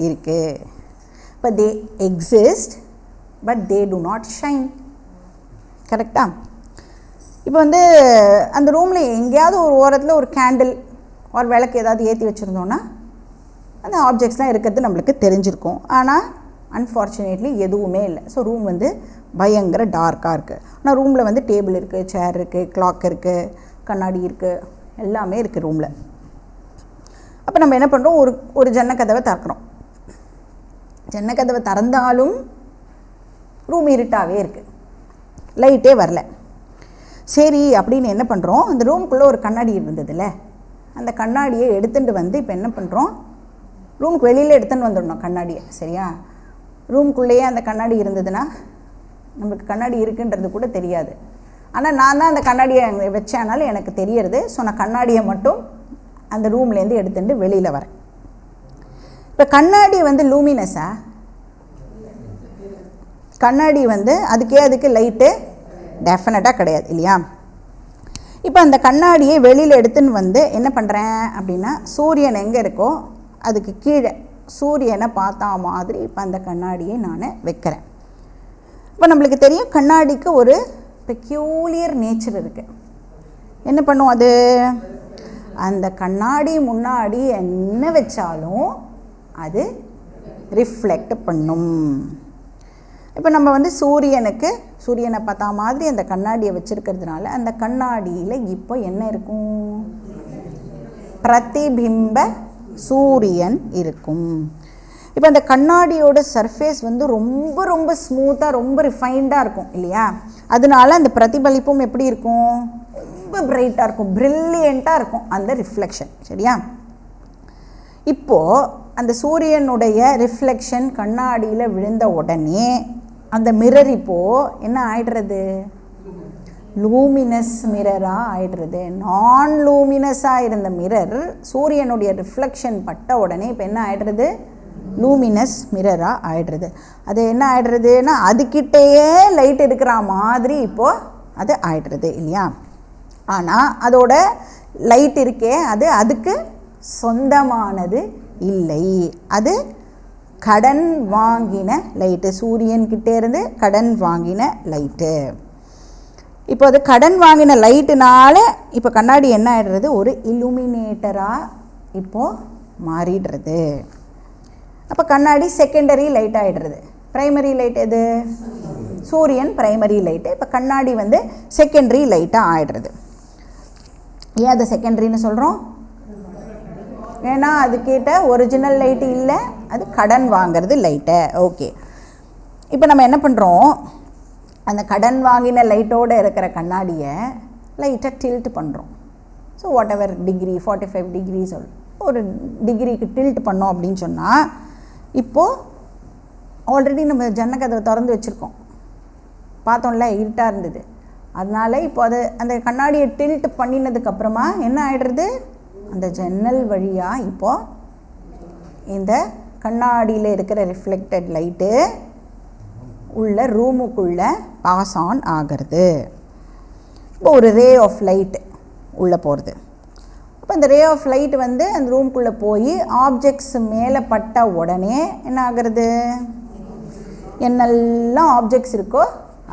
இருக்குது. இப்போ they exist but they do not shine, கரெக்டா? இப்போ வந்து அந்த ரூமில் எங்கேயாவது ஒரு ஓரத்தில் ஒரு கேண்டில் ஒரு விளக்கு ஏதாவது ஏற்றி வச்சுருந்தோன்னா அந்த ஆப்ஜெக்ட்ஸ்லாம் இருக்கிறது நம்மளுக்கு தெரிஞ்சிருக்கும். ஆனால் அன்ஃபார்ச்சுனேட்லி எதுவுமே இல்லை. ஸோ ரூம் வந்து பயங்கர டார்க்காக இருக்குது. ஆனால் ரூமில் வந்து டேபிள் இருக்குது, சேர் இருக்குது, கிளாக் இருக்குது, கண்ணாடி இருக்குது, எல்லாமே இருக்குது ரூமில். அப்போ நம்ம என்ன பண்ணுறோம், ஒரு ஜன்னக்கதவை திறக்கிறோம். ஜன்னக்கதவை திறந்தாலும் ரூம் இருட்டாகவே இருக்குது, லைட்டே வரல. சரி அப்படின்னு என்ன பண்ணுறோம், அந்த ரூமுக்குள்ளே ஒரு கண்ணாடி இருந்ததில்ல, அந்த கண்ணாடியை எடுத்துகிட்டு வந்து இப்போ என்ன பண்ணுறோம், ரூமுக்கு வெளியில் எடுத்துன்னு வந்துடணும் கண்ணாடியை, சரியா? ரூமுக்குள்ளேயே அந்த கண்ணாடி இருந்ததுன்னா நம்மளுக்கு கண்ணாடி இருக்குன்றது கூட தெரியாது. ஆனால் நான் தான் அந்த கண்ணாடியை வச்சேனாலும் எனக்கு தெரியறது. ஸோ நான் கண்ணாடியை மட்டும் அந்த ரூம்லேருந்து எடுத்துகிட்டு வெளியில் வரேன். இப்போ கண்ணாடி வந்து லூமினஸா? கண்ணாடி வந்து அதுக்கு லைட்டு டெஃபினட்டாக கிடையாது, இல்லையா? இப்போ அந்த கண்ணாடியை வெளியில் எடுத்துன்னு வந்து என்ன பண்ணுறேன் அப்படின்னா, சூரியன் எங்கே இருக்கோ அதுக்கு கீழே சூரியனை பார்த்தா மாதிரி இப்போ அந்த கண்ணாடியை நான் வைக்கிறேன். இப்போ நம்மளுக்கு தெரியும் கண்ணாடிக்கு ஒரு பெக்யூலியர் நேச்சர் இருக்குது. என்ன பண்ணும் அது, அந்த கண்ணாடி முன்னாடி என்ன வச்சாலும் அது ரிஃப்ளெக்ட் பண்ணும். இப்போ நம்ம வந்து சூரியனை பார்த்தா மாதிரி அந்த கண்ணாடியை வச்சுருக்கிறதுனால அந்த கண்ணாடியில் இப்போ என்ன இருக்கும், பிரதிபிம்ப சூரியன் இருக்கும். இப்போ அந்த கண்ணாடியோட சர்ஃபேஸ் வந்து ரொம்ப ரொம்ப ஸ்மூத்தாக ரொம்ப ரிஃபைண்டாக இருக்கும், இல்லையா? அதனால அந்த பிரதிபலிப்பும் எப்படி இருக்கும், ரொம்ப பிரைட்டாக இருக்கும், பிரில்லியண்ட்டாக இருக்கும் அந்த ரிஃப்ளெக்ஷன், சரியா? இப்போது அந்த சூரியனுடைய ரிஃப்ளெக்ஷன் கண்ணாடியில் விழுந்த உடனே அந்த மிரர் இப்போது என்ன ஆயிடுறது, லூமினஸ் மிரராக ஆயிடுறது. நான் லூமினஸாக இருந்த மிரர் சூரியனுடைய ரிஃப்ளெக்ஷன் பட்ட உடனே இப்போ என்ன ஆயிடுறது, லூமினஸ் மிரராக ஆயிடுறது. அது என்ன ஆயிடுறதுன்னா அதுக்கிட்டேயே லைட் இருக்கிற மாதிரி இப்போது அது ஆயிடுறது, இல்லையா? ஆனால் அதோட லைட் இருக்கே அது அதுக்கு சொந்தமானது இல்லை, அது கடன் வாங்கின லைட்டு, சூரியன்கிட்டே இருந்து கடன் வாங்கின லைட்டு. இப்போ அது கடன் வாங்கின லைட்டுனால இப்போ கண்ணாடி என்ன ஆகிடுறது, ஒரு இலுமினேட்டராக இப்போது மாறிடுறது. அப்போ கண்ணாடி செகண்டரி லைட் ஆகிடுறது. ப்ரைமரி லைட் எது, சூரியன் ப்ரைமரி லைட்டு. இப்போ கண்ணாடி வந்து செகண்டரி லைட்டாக ஆகிடுறது. ஏன் அதை செகண்டரின்னு சொல்கிறோம், ஏன்னா அதுக்கிட்ட ஒரிஜினல் லைட்டு இல்லை, அது கடன் வாங்கிறது லைட்டை. ஓகே, இப்போ நம்ம என்ன பண்ணுறோம், அந்த கடன் வாங்கின லைட்டோடு இருக்கிற கண்ணாடியை லைட்டாக டில்ட் பண்ணுறோம். So what ever degree 45 degree ஒரு டிகிரிக்கு டில்ட் பண்ணோம் அப்படின்னு சொன்னால், இப்போது ஆல்ரெடி நம்ம ஜன்னக்கதவை திறந்து வச்சுருக்கோம், பார்த்தோம்ல இருட்டாக இருந்தது. அதனால் இப்போ அது அந்த கண்ணாடியை டில்ட் பண்ணினதுக்கப்புறமா என்ன ஆகிடுறது, அந்த ஜன்னல் வழியாக இப்போது இந்த கண்ணாடியில் இருக்கிற ரிஃப்ளெக்டட் லைட்டு உள்ள ரூமுக்குள்ளே பாஸ் ஆன் ஆகிறது. இப்போ ஒரு ரே ஆஃப் லைட் உள்ளே போகிறது. அப்போ இந்த ரே ஆஃப் லைட் வந்து அந்த ரூம்குள்ளே போய் ஆப்ஜெக்ட்ஸ் மேலே பட்ட உடனே என்ன ஆகிறது, என்னெல்லாம் ஆப்ஜெக்ட்ஸ் இருக்கோ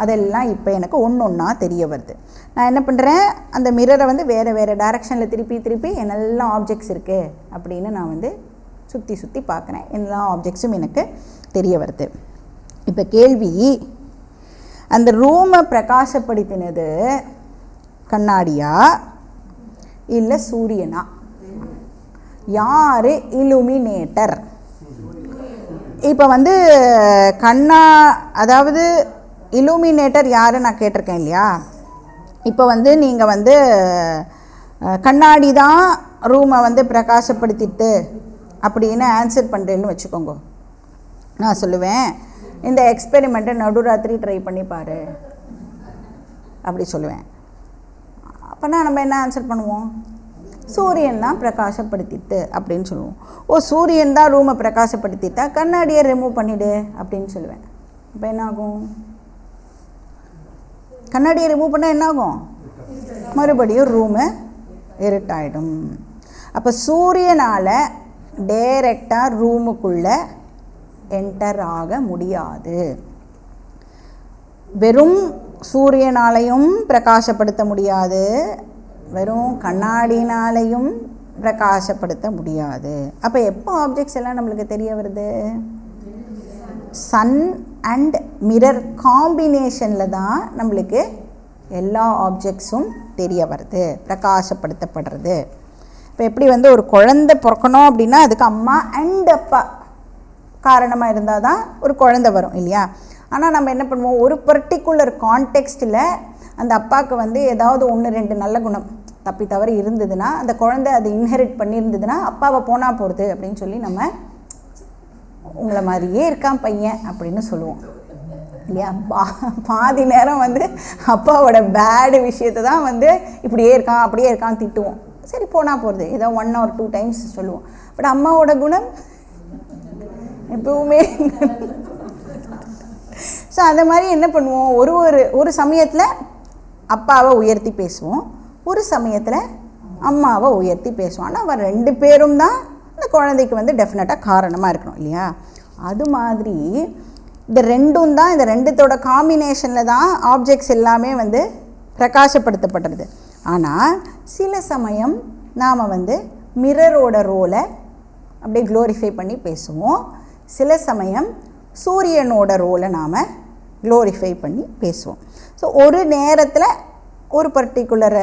அதெல்லாம் இப்போ எனக்கு ஒன்று ஒன்றா தெரிய வருது. நான் என்ன பண்ணுறேன், அந்த மிரரை வந்து வேறு வேறு டைரெக்ஷனில் திருப்பி என்னெல்லாம் ஆப்ஜெக்ட்ஸ் இருக்குது அப்படின்னு நான் வந்து சுற்றி பார்க்குறேன். எல்லா ஆப்ஜெக்ட்ஸும் எனக்கு தெரிய வருது. இப்போ கேள்வி, அந்த ரூமை பிரகாசப்படுத்தினது கண்ணாடியா இல்லை சூரியனா? யார் இலுமினேட்டர்? இப்போ வந்து அதாவது இலுமினேட்டர் யார் நான் கேட்டிருக்கேன் இல்லையா. இப்போ வந்து நீங்கள் வந்து கண்ணாடி தான் ரூமை வந்து பிரகாசப்படுத்திட்டு அப்படின்னு ஆன்சர் பண்ணுறேன்னு வச்சுக்கோங்க. நான் சொல்லுவேன், இந்த எக்ஸ்பெரிமெண்ட்டை நடுராத்திரி ட்ரை பண்ணி பாரு அப்படி சொல்லுவேன். அப்போனா நம்ம என்ன ஆன்சர் பண்ணுவோம், சூரியன் தான் பிரகாசப்படுத்திட்டு அப்படின்னு சொல்லுவோம். ஓ, சூரியன் தான் ரூமை பிரகாசப்படுத்திட்டா கண்ணாடியை ரிமூவ் பண்ணிவிடு அப்படின்னு சொல்லுவேன். இப்போ என்ன ஆகும், கண்ணாடியை ரிமூவ் பண்ணால் என்ன ஆகும், மறுபடியும் ரூமு இருட்டாயிடும். அப்போ சூரியனால் டைரெக்டாக ரூமுக்குள்ளே என்டர் ஆக முடியாது. வெறும் சூரியனாலையும் பிரகாசப்படுத்த முடியாது, வெறும் கண்ணாடினாலையும் பிரகாசப்படுத்த முடியாது. அப்போ எப்போ ஆப்ஜெக்ட்ஸ் எல்லாம் நம்மளுக்கு தெரிய வருது, சன் அண்ட் மிரர் காம்பினேஷனில் தான் நம்மளுக்கு எல்லா ஆப்ஜெக்ட்ஸும் தெரிய வருது, பிரகாசப்படுத்தப்படுறது. இப்போ எப்படி வந்து ஒரு குழந்தை பிறக்கணும் அப்படின்னா அதுக்கு அம்மா அண்ட் அப்பா காரணமாக இருந்தால் தான் ஒரு குழந்தை வரும் இல்லையா. ஆனால் நம்ம என்ன பண்ணுவோம், ஒரு பர்டிகுலர் கான்டெக்ஸ்ட்டில் அந்த அப்பாவுக்கு வந்து ஏதாவது 1-2 நல்ல குணம் தப்பி தவறி இருந்ததுன்னா, அந்த குழந்தை அது இன்ஹெரிட் பண்ணியிருந்ததுன்னா அப்பாவை போனால் போகிறது அப்படின்னு சொல்லி நம்ம உங்களை மாதிரியே இருக்கான் பையன் அப்படின்னு சொல்லுவோம் இல்லையா. பாதி நேரம் வந்து அப்பாவோட பேடு விஷயத்தை தான் வந்து இப்படியே இருக்கான் அப்படியே இருக்கான் திட்டுவோம். சரி போனால் போகிறது ஏதோ 1 or 2 times சொல்லுவோம். பட் அம்மாவோட குணம் எப்பவுமே. ஸோ அந்த மாதிரி என்ன பண்ணுவோம், ஒரு சமயத்தில் அப்பாவை உயர்த்தி பேசுவோம், ஒரு சமயத்தில் அம்மாவை உயர்த்தி பேசுவோம். ஆனால் அவன் 2 பேரும் தான் அந்த குழந்தைக்கு வந்து டெஃபினட்டாக காரணமாக இருக்கணும் இல்லையா. அது மாதிரி இந்த ரெண்டும் தான், இந்த ரெண்டுத்தோட காம்பினேஷனில் தான் ஆப்ஜெக்ட்ஸ் எல்லாமே வந்து பிரகாசப்படுத்தப்படுறது. ஆனால் சில சமயம் நாம் வந்து மிரரோட ரோலை அப்படியே க்ளோரிஃபை பண்ணி பேசுவோம், சில சமயம் சூரியனோட ரோலை நாம் க்ளோரிஃபை பண்ணி பேசுவோம். ஸோ ஒரு நேரத்தில் ஒரு பர்டிகுலர்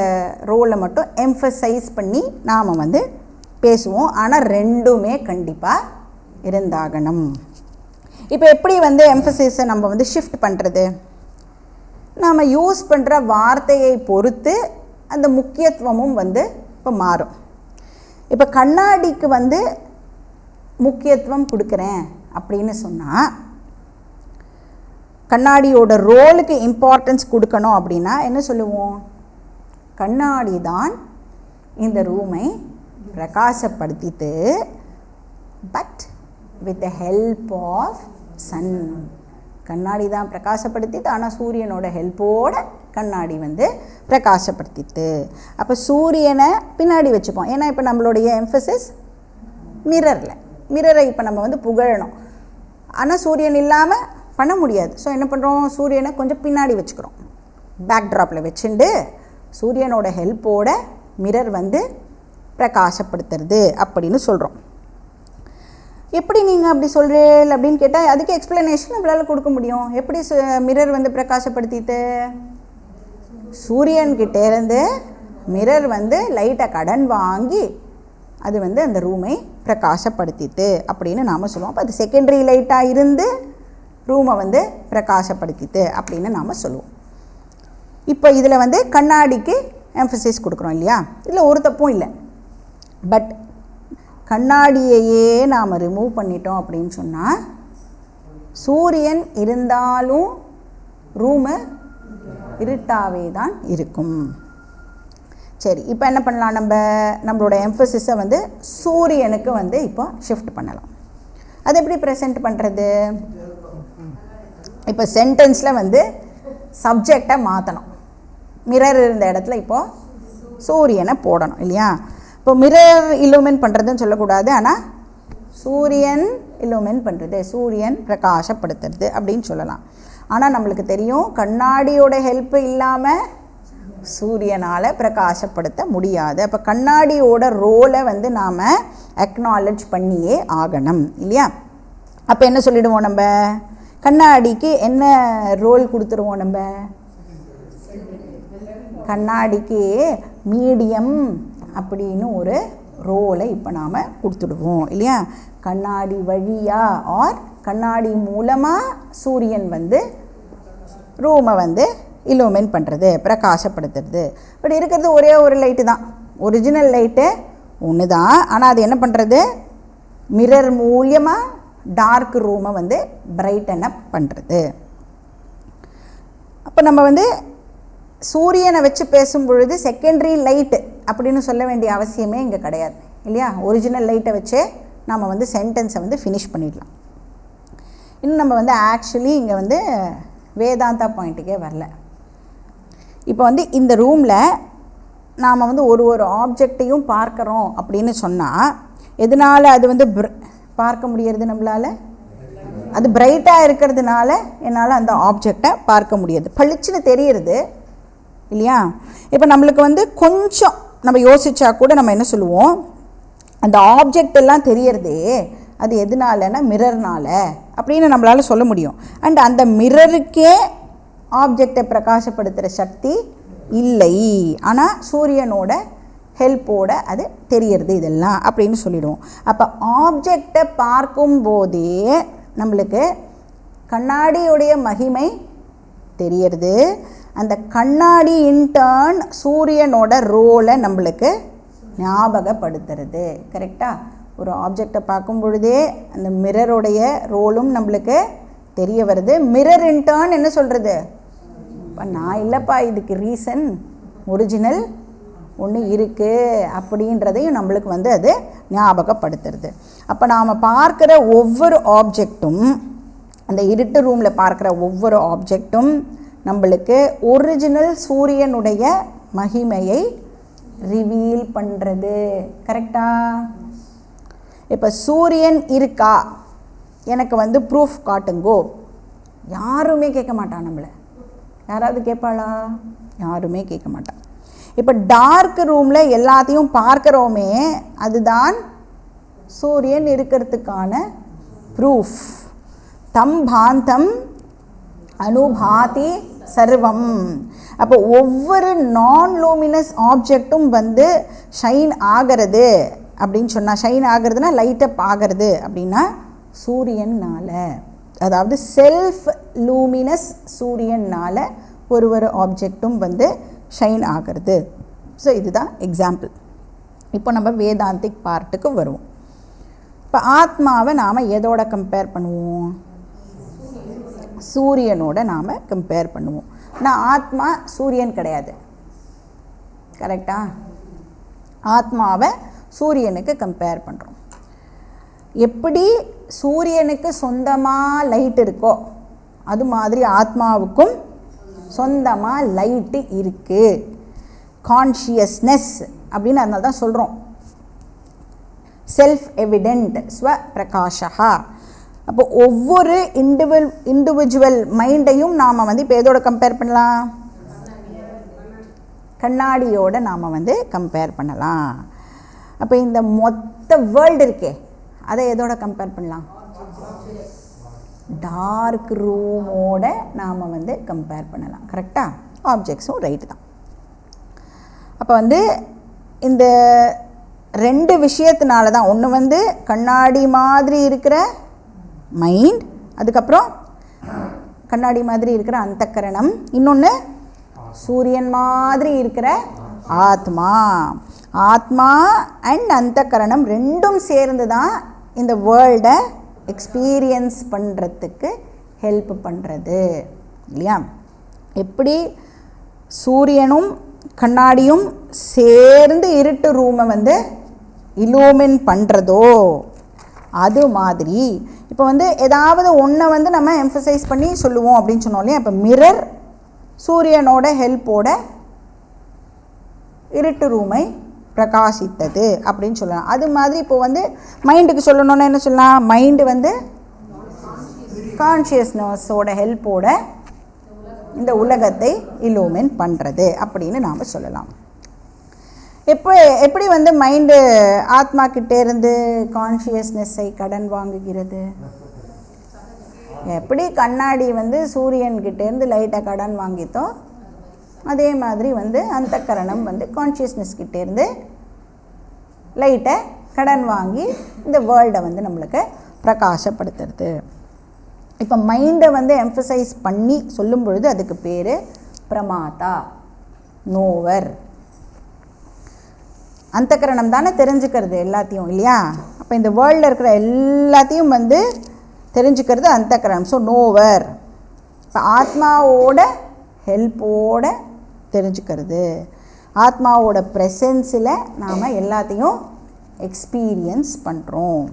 ரோலை மட்டும் எம்ஃபசைஸ் பண்ணி நாம் வந்து பேசுவோம். ஆனால் ரெண்டுமே கண்டிப்பாக இருந்தாகணும். இப்போ எப்படி வந்து எம்ஃபசைஸை நம்ம வந்து ஷிஃப்ட் பண்ணுறது, நாம் யூஸ் பண்ணுற வார்த்தையை பொறுத்து அந்த முக்கியத்துவமும் வந்து இப்போ மாறும். இப்போ கண்ணாடிக்கு வந்து முக்கியத்துவம் கொடுக்குறேன் அப்படின்னு சொன்னால், கண்ணாடியோட ரோலுக்கு இம்பார்ட்டன்ஸ் கொடுக்கணும் அப்படின்னா என்ன சொல்லுவோம், கண்ணாடி தான் இந்த ரூமை பிரகாசப்படுத்திட்டு but with the help of sun. கண்ணாடி தான் பிரகாசப்படுத்திட்டு ஆனால் சூரியனோட ஹெல்ப்போட கண்ணாடி வந்து பிரகாசப்படுத்திட்டு. அப்போ சூரியனை பின்னாடி வச்சுப்போம், ஏன்னா இப்போ நம்மளுடைய எம்ஃபசிஸ் மிரரை இப்போ நம்ம வந்து புகழணும். ஆனால் சூரியன் இல்லாமல் பண்ண முடியாது. ஸோ என்ன பண்ணுறோம், சூரியனை கொஞ்சம் பின்னாடி வச்சுக்கிறோம், பேக்ட்ராப்பில் வச்சுட்டு சூரியனோட ஹெல்ப்போட மிரர் வந்து பிரகாசப்படுத்துறது அப்படின்னு சொல்கிறோம். எப்படி நீங்கள் அப்படி சொல்கிறீர்கள் அப்படின்னு கேட்டால் அதுக்கு எக்ஸ்ப்ளனேஷன் நம்மளால் கொடுக்க முடியும். எப்படி மிரர் வந்து பிரகாசப்படுத்திட்டு, சூரியன்கிட்டேருந்து மிரர் வந்து லைட்டை கடன் வாங்கி அது வந்து அந்த ரூமை பிரகாசப்படுத்திட்டு அப்படின்னு நாம் சொல்லுவோம். அப்போ அது செகண்டரி லைட்டாக இருந்து ரூமை வந்து பிரகாசப்படுத்திட்டு அப்படின்னு நாம் சொல்லுவோம். இப்போ இதில் வந்து கண்ணாடிக்கு எம்ஃபசைஸ் கொடுக்குறோம் இல்லையா, இதில் ஒரு தப்பும் இல்லை. பட் கண்ணாடியையே நாம் ரிமூவ் பண்ணிட்டோம் அப்படின்னு சொன்னால் சூரியன் இருந்தாலும் ரூமு இருட்டாகவே தான் இருக்கும். சரி, இப்போ என்ன பண்ணலாம், நம்மளோட எம்ஃபசிஸை வந்து சூரியனுக்கு வந்து இப்போ ஷிஃப்ட் பண்ணலாம். அது எப்படி ப்ரெசென்ட் பண்ணுறது? இப்போ சென்டென்ஸில் வந்து சப்ஜெக்டை மாற்றணும். மிரர் இருந்த இடத்துல இப்போது சூரியனை போடணும் இல்லையா? இப்போ மிரர் இல்லுமின் பண்ணுறதுன்னு சொல்லக்கூடாது, ஆனால் சூரியன் இல்லுமின் பண்ணுறது, சூரியன் பிரகாசப்படுத்துறது அப்படின்னு சொல்லலாம். ஆனால் நம்மளுக்கு தெரியும் கண்ணாடியோட ஹெல்ப்பு இல்லாமல் சூரியனால் பிரகாசப்படுத்த முடியாது. அப்போ கண்ணாடியோட ரோலை வந்து நாம் அக்னாலஜ் பண்ணியே ஆகணும் இல்லையா? அப்போ என்ன சொல்லிடுவோம், நம்ம கண்ணாடிக்கு என்ன ரோல் கொடுத்துருவோம்? நம்ம கண்ணாடிக்கு மீடியம் அப்படின்னு ஒரு ரோலை இப்போ நாம் கொடுத்துடுவோம் இல்லையா? கண்ணாடி வழியாக ஆர் கண்ணாடி மூலமாக சூரியன் வந்து ரூமை வந்து இல்லுமின் பண்ணுறது, பிரகாசப்படுத்துறது. பட் இருக்கிறது ஒரே ஒரு லைட்டு தான், ஒரிஜினல் லைட்டு ஒன்று தான். ஆனால் அது என்ன பண்ணுறது, மிரர் மூலியமாக டார்க் ரூமை வந்து பிரைட்டன் அப் பண்ணுறது. அப்போ நம்ம வந்து சூரியனை வச்சு பேசும் பொழுது செகண்டரி லைட்டு அப்படின்னு சொல்ல வேண்டிய அவசியமே இங்கே கிடையாது இல்லையா? ஒரிஜினல் லைட்டை வச்சே நம்ம வந்து சென்டென்ஸை வந்து ஃபினிஷ் பண்ணிடலாம். இன்னும் நம்ம வந்து ஆக்சுவலி இங்கே வந்து வேதாந்தா பாயிண்ட்டுக்கே வரல. இப்போ வந்து இந்த ரூமில் நாம் வந்து ஒரு ஆப்ஜெக்டையும் பார்க்குறோம் அப்படின்னு சொன்னால் எதனால் அது வந்து பார்க்க முடியறது நம்மளால்? அது பிரைட்டாக இருக்கிறதுனால என்னால் அந்த ஆப்ஜெக்டை பார்க்க முடியாது, பளிச்சுன்னு தெரியுறது இல்லையா? இப்போ நம்மளுக்கு வந்து கொஞ்சம் நம்ம யோசித்தா கூட நம்ம என்ன சொல்லுவோம், அந்த ஆப்ஜெக்ட் எல்லாம் தெரியறதே அது எதனாலன்னா மிரர்னால் அப்படின்னு நம்மளால் சொல்ல முடியும். அண்ட் அந்த மிரருக்கே ஆப்ஜெக்டை பிரகாசப்படுத்துகிற சக்தி இல்லை, ஆனால் சூரியனோட ஹெல்ப்போடு அது தெரியறது இதெல்லாம் அப்படின்னு சொல்லிடுவோம். அப்போ ஆப்ஜெக்டை பார்க்கும்போதே நம்மளுக்கு கண்ணாடியுடைய மகிமை தெரியறது. அந்த கண்ணாடி இன்டர்ன் சூரியனோட ரோலை நம்மளுக்கு ஞாபகப்படுத்துறது. கரெக்டாக? ஒரு ஆப்ஜெக்டை பார்க்கும் பொழுதே அந்த மிரருடைய ரோலும் நம்மளுக்கு தெரிய வருது. மிரர் இன்டர்ன் என்ன சொல்கிறது, இப்போ நான் இல்லைப்பா இதுக்கு ரீசன் ஒரிஜினல் ஒன்று இருக்குது அப்படின்றதையும் நம்மளுக்கு வந்து அது ஞாபகப்படுத்துறது. அப்போ நாம் பார்க்குற ஒவ்வொரு ஆப்ஜெக்டும், அந்த இருட்டு ரூமில் பார்க்குற ஒவ்வொரு ஆப்ஜெக்டும் நம்மளுக்கு ஒரிஜினல் சூரியனுடைய மகிமையை ரிவீல் பண்ணுறது. கரெக்டாக? இப்போ சூரியன் இருக்கா, எனக்கு வந்து ப்ரூஃப் காட்டுங்கோ, யாருமே கேட்க மாட்டான் நம்மளை. யாராவது கேட்பாளா? யாருமே கேட்க மாட்டான். இப்போ டார்க் ரூமில் எல்லாத்தையும் பார்க்குறோமே, அதுதான் சூரியன் இருக்கிறதுக்கான ப்ரூஃப். தம் பாந்தம் அனுபாதி சர்வம். அப்போ ஒவ்வொரு நான் லூமினஸ் ஆப்ஜெக்டும் வந்து ஷைன் ஆகிறது அப்படின்னு சொன்னால், ஷைன் ஆகிறதுனா லைட் அப் ஆகிறது அப்படின்னா சூரியனால், அதாவது செல்ஃப் லூமினஸ் சூரியனால் ஒரு ஆப்ஜெக்டும் வந்து ஷைன் ஆகிறது. ஸோ இதுதான் எக்ஸாம்பிள். இப்போ நம்ம வேதாந்திக் பார்ட்டுக்கு வருவோம். இப்போ ஆத்மாவை நாம் எதோட கம்பேர் பண்ணுவோம்? சூரியனோட நாம் கம்பேர் பண்ணுவோம். ஆனால் ஆத்மா சூரியன் கிடையாது. கரெக்டா? ஆத்மாவை சூரியனுக்கு கம்பேர் பண்ணுறோம். எப்படி சூரியனுக்கு சொந்தமாக லைட் இருக்கோ அது மாதிரி ஆத்மாவுக்கும் சொந்தமாக லைட்டு இருக்குது. கான்ஷியஸ்னஸ் அப்படின்னு அதனால தான் சொல்கிறோம் செல்ஃப் எவிடென்ட் ஸ்வபிரகாஷா. அப்போ ஒவ்வொரு இண்டிவிஜுவல் மைண்டையும் நாம் வந்து இப்போ எதோட கம்பேர் பண்ணலாம்? கண்ணாடியோடு நாம் வந்து கம்பேர் பண்ணலாம். அப்போ இந்த மொத்த வேர்ல்டு இருக்கே அதை எதோட கம்பேர் பண்ணலாம்? டார்க் ரூமோட நாம் வந்து கம்பேர் பண்ணலாம். கரெக்டாக? ஆப்ஜெக்ட்ஸும் ரைட்டு தான். அப்போ வந்து இந்த ரெண்டு விஷயத்தினால தான், ஒன்று வந்து கண்ணாடி மாதிரி இருக்கிற மைண்ட், அதுக்கப்புறம் கண்ணாடி மாதிரி இருக்கிற அந்தக்கரணம், இன்னொன்று சூரியன் மாதிரி இருக்கிற ஆத்மா. ஆத்மா அண்ட் அந்தக்கரணம் ரெண்டும் சேர்ந்து தான் இந்த வேர்ல்டை எக்ஸ்பீரியன்ஸ் பண்ணுறதுக்கு ஹெல்ப் பண்ணுறது இல்லையா? எப்படி சூரியனும் கண்ணாடியும் சேர்ந்து இருட்டு ரூமை வந்து இலூமின் பண்ணுறதோ அது மாதிரி இப்போ வந்து ஏதாவது ஒன்றை வந்து நம்ம எம்ஃபசைஸ் பண்ணி சொல்லுவோம் அப்படின்னு சொன்னோம் இல்லையா. இப்போ மிரர் சூரியனோட ஹெல்ப்போட இருட்டு ரூமை பிரகாசித்தது அப்படின்னு சொல்லலாம். அது மாதிரி இப்போ வந்து மைண்டுக்கு சொல்லணுன்னா என்ன சொல்லலாம், மைண்டு வந்து கான்ஷியஸ்னஸோட ஹெல்ப்போட இந்த உலகத்தை இலூமின் பண்ணுறது அப்படின்னு நாம் சொல்லலாம். எப்படி வந்து மைண்டு ஆத்மா கிட்டேருந்து கான்ஷியஸ்னஸை கடன் வாங்குகிறது? எப்படி கண்ணாடி வந்து சூரியன்கிட்டேருந்து லைட்டை கடன் வாங்கித்தோ அதே மாதிரி வந்து அந்தக்கரணம் வந்து கான்ஷியஸ்னஸ் கிட்டேருந்து லைட்டை கடன் வாங்கி இந்த வேர்ல்டை வந்து நம்மளுக்கு பிரகாசப்படுத்துறது. இப்போ மைண்டை வந்து எம்ஃபசைஸ் பண்ணி சொல்லும் பொழுது அதுக்கு பேர் பிரமாதா, நோவர். அந்தக்கரணம் தானே தெரிஞ்சுக்கிறது எல்லாத்தையும் இல்லையா. அப்போ இந்த வேர்ல்டில் இருக்கிற எல்லாத்தையும் வந்து தெரிஞ்சுக்கிறது அந்தக்கரணம். ஸோ நோவர். இப்போ ஆத்மாவோட ஹெல்ப்போட தெரிஞ்சுக்கிறது, ஆத்மாவோட ப்ரெசன்ஸில் நாம் எல்லாத்தையும் எக்ஸ்பீரியன்ஸ் பண்ணுறோம்.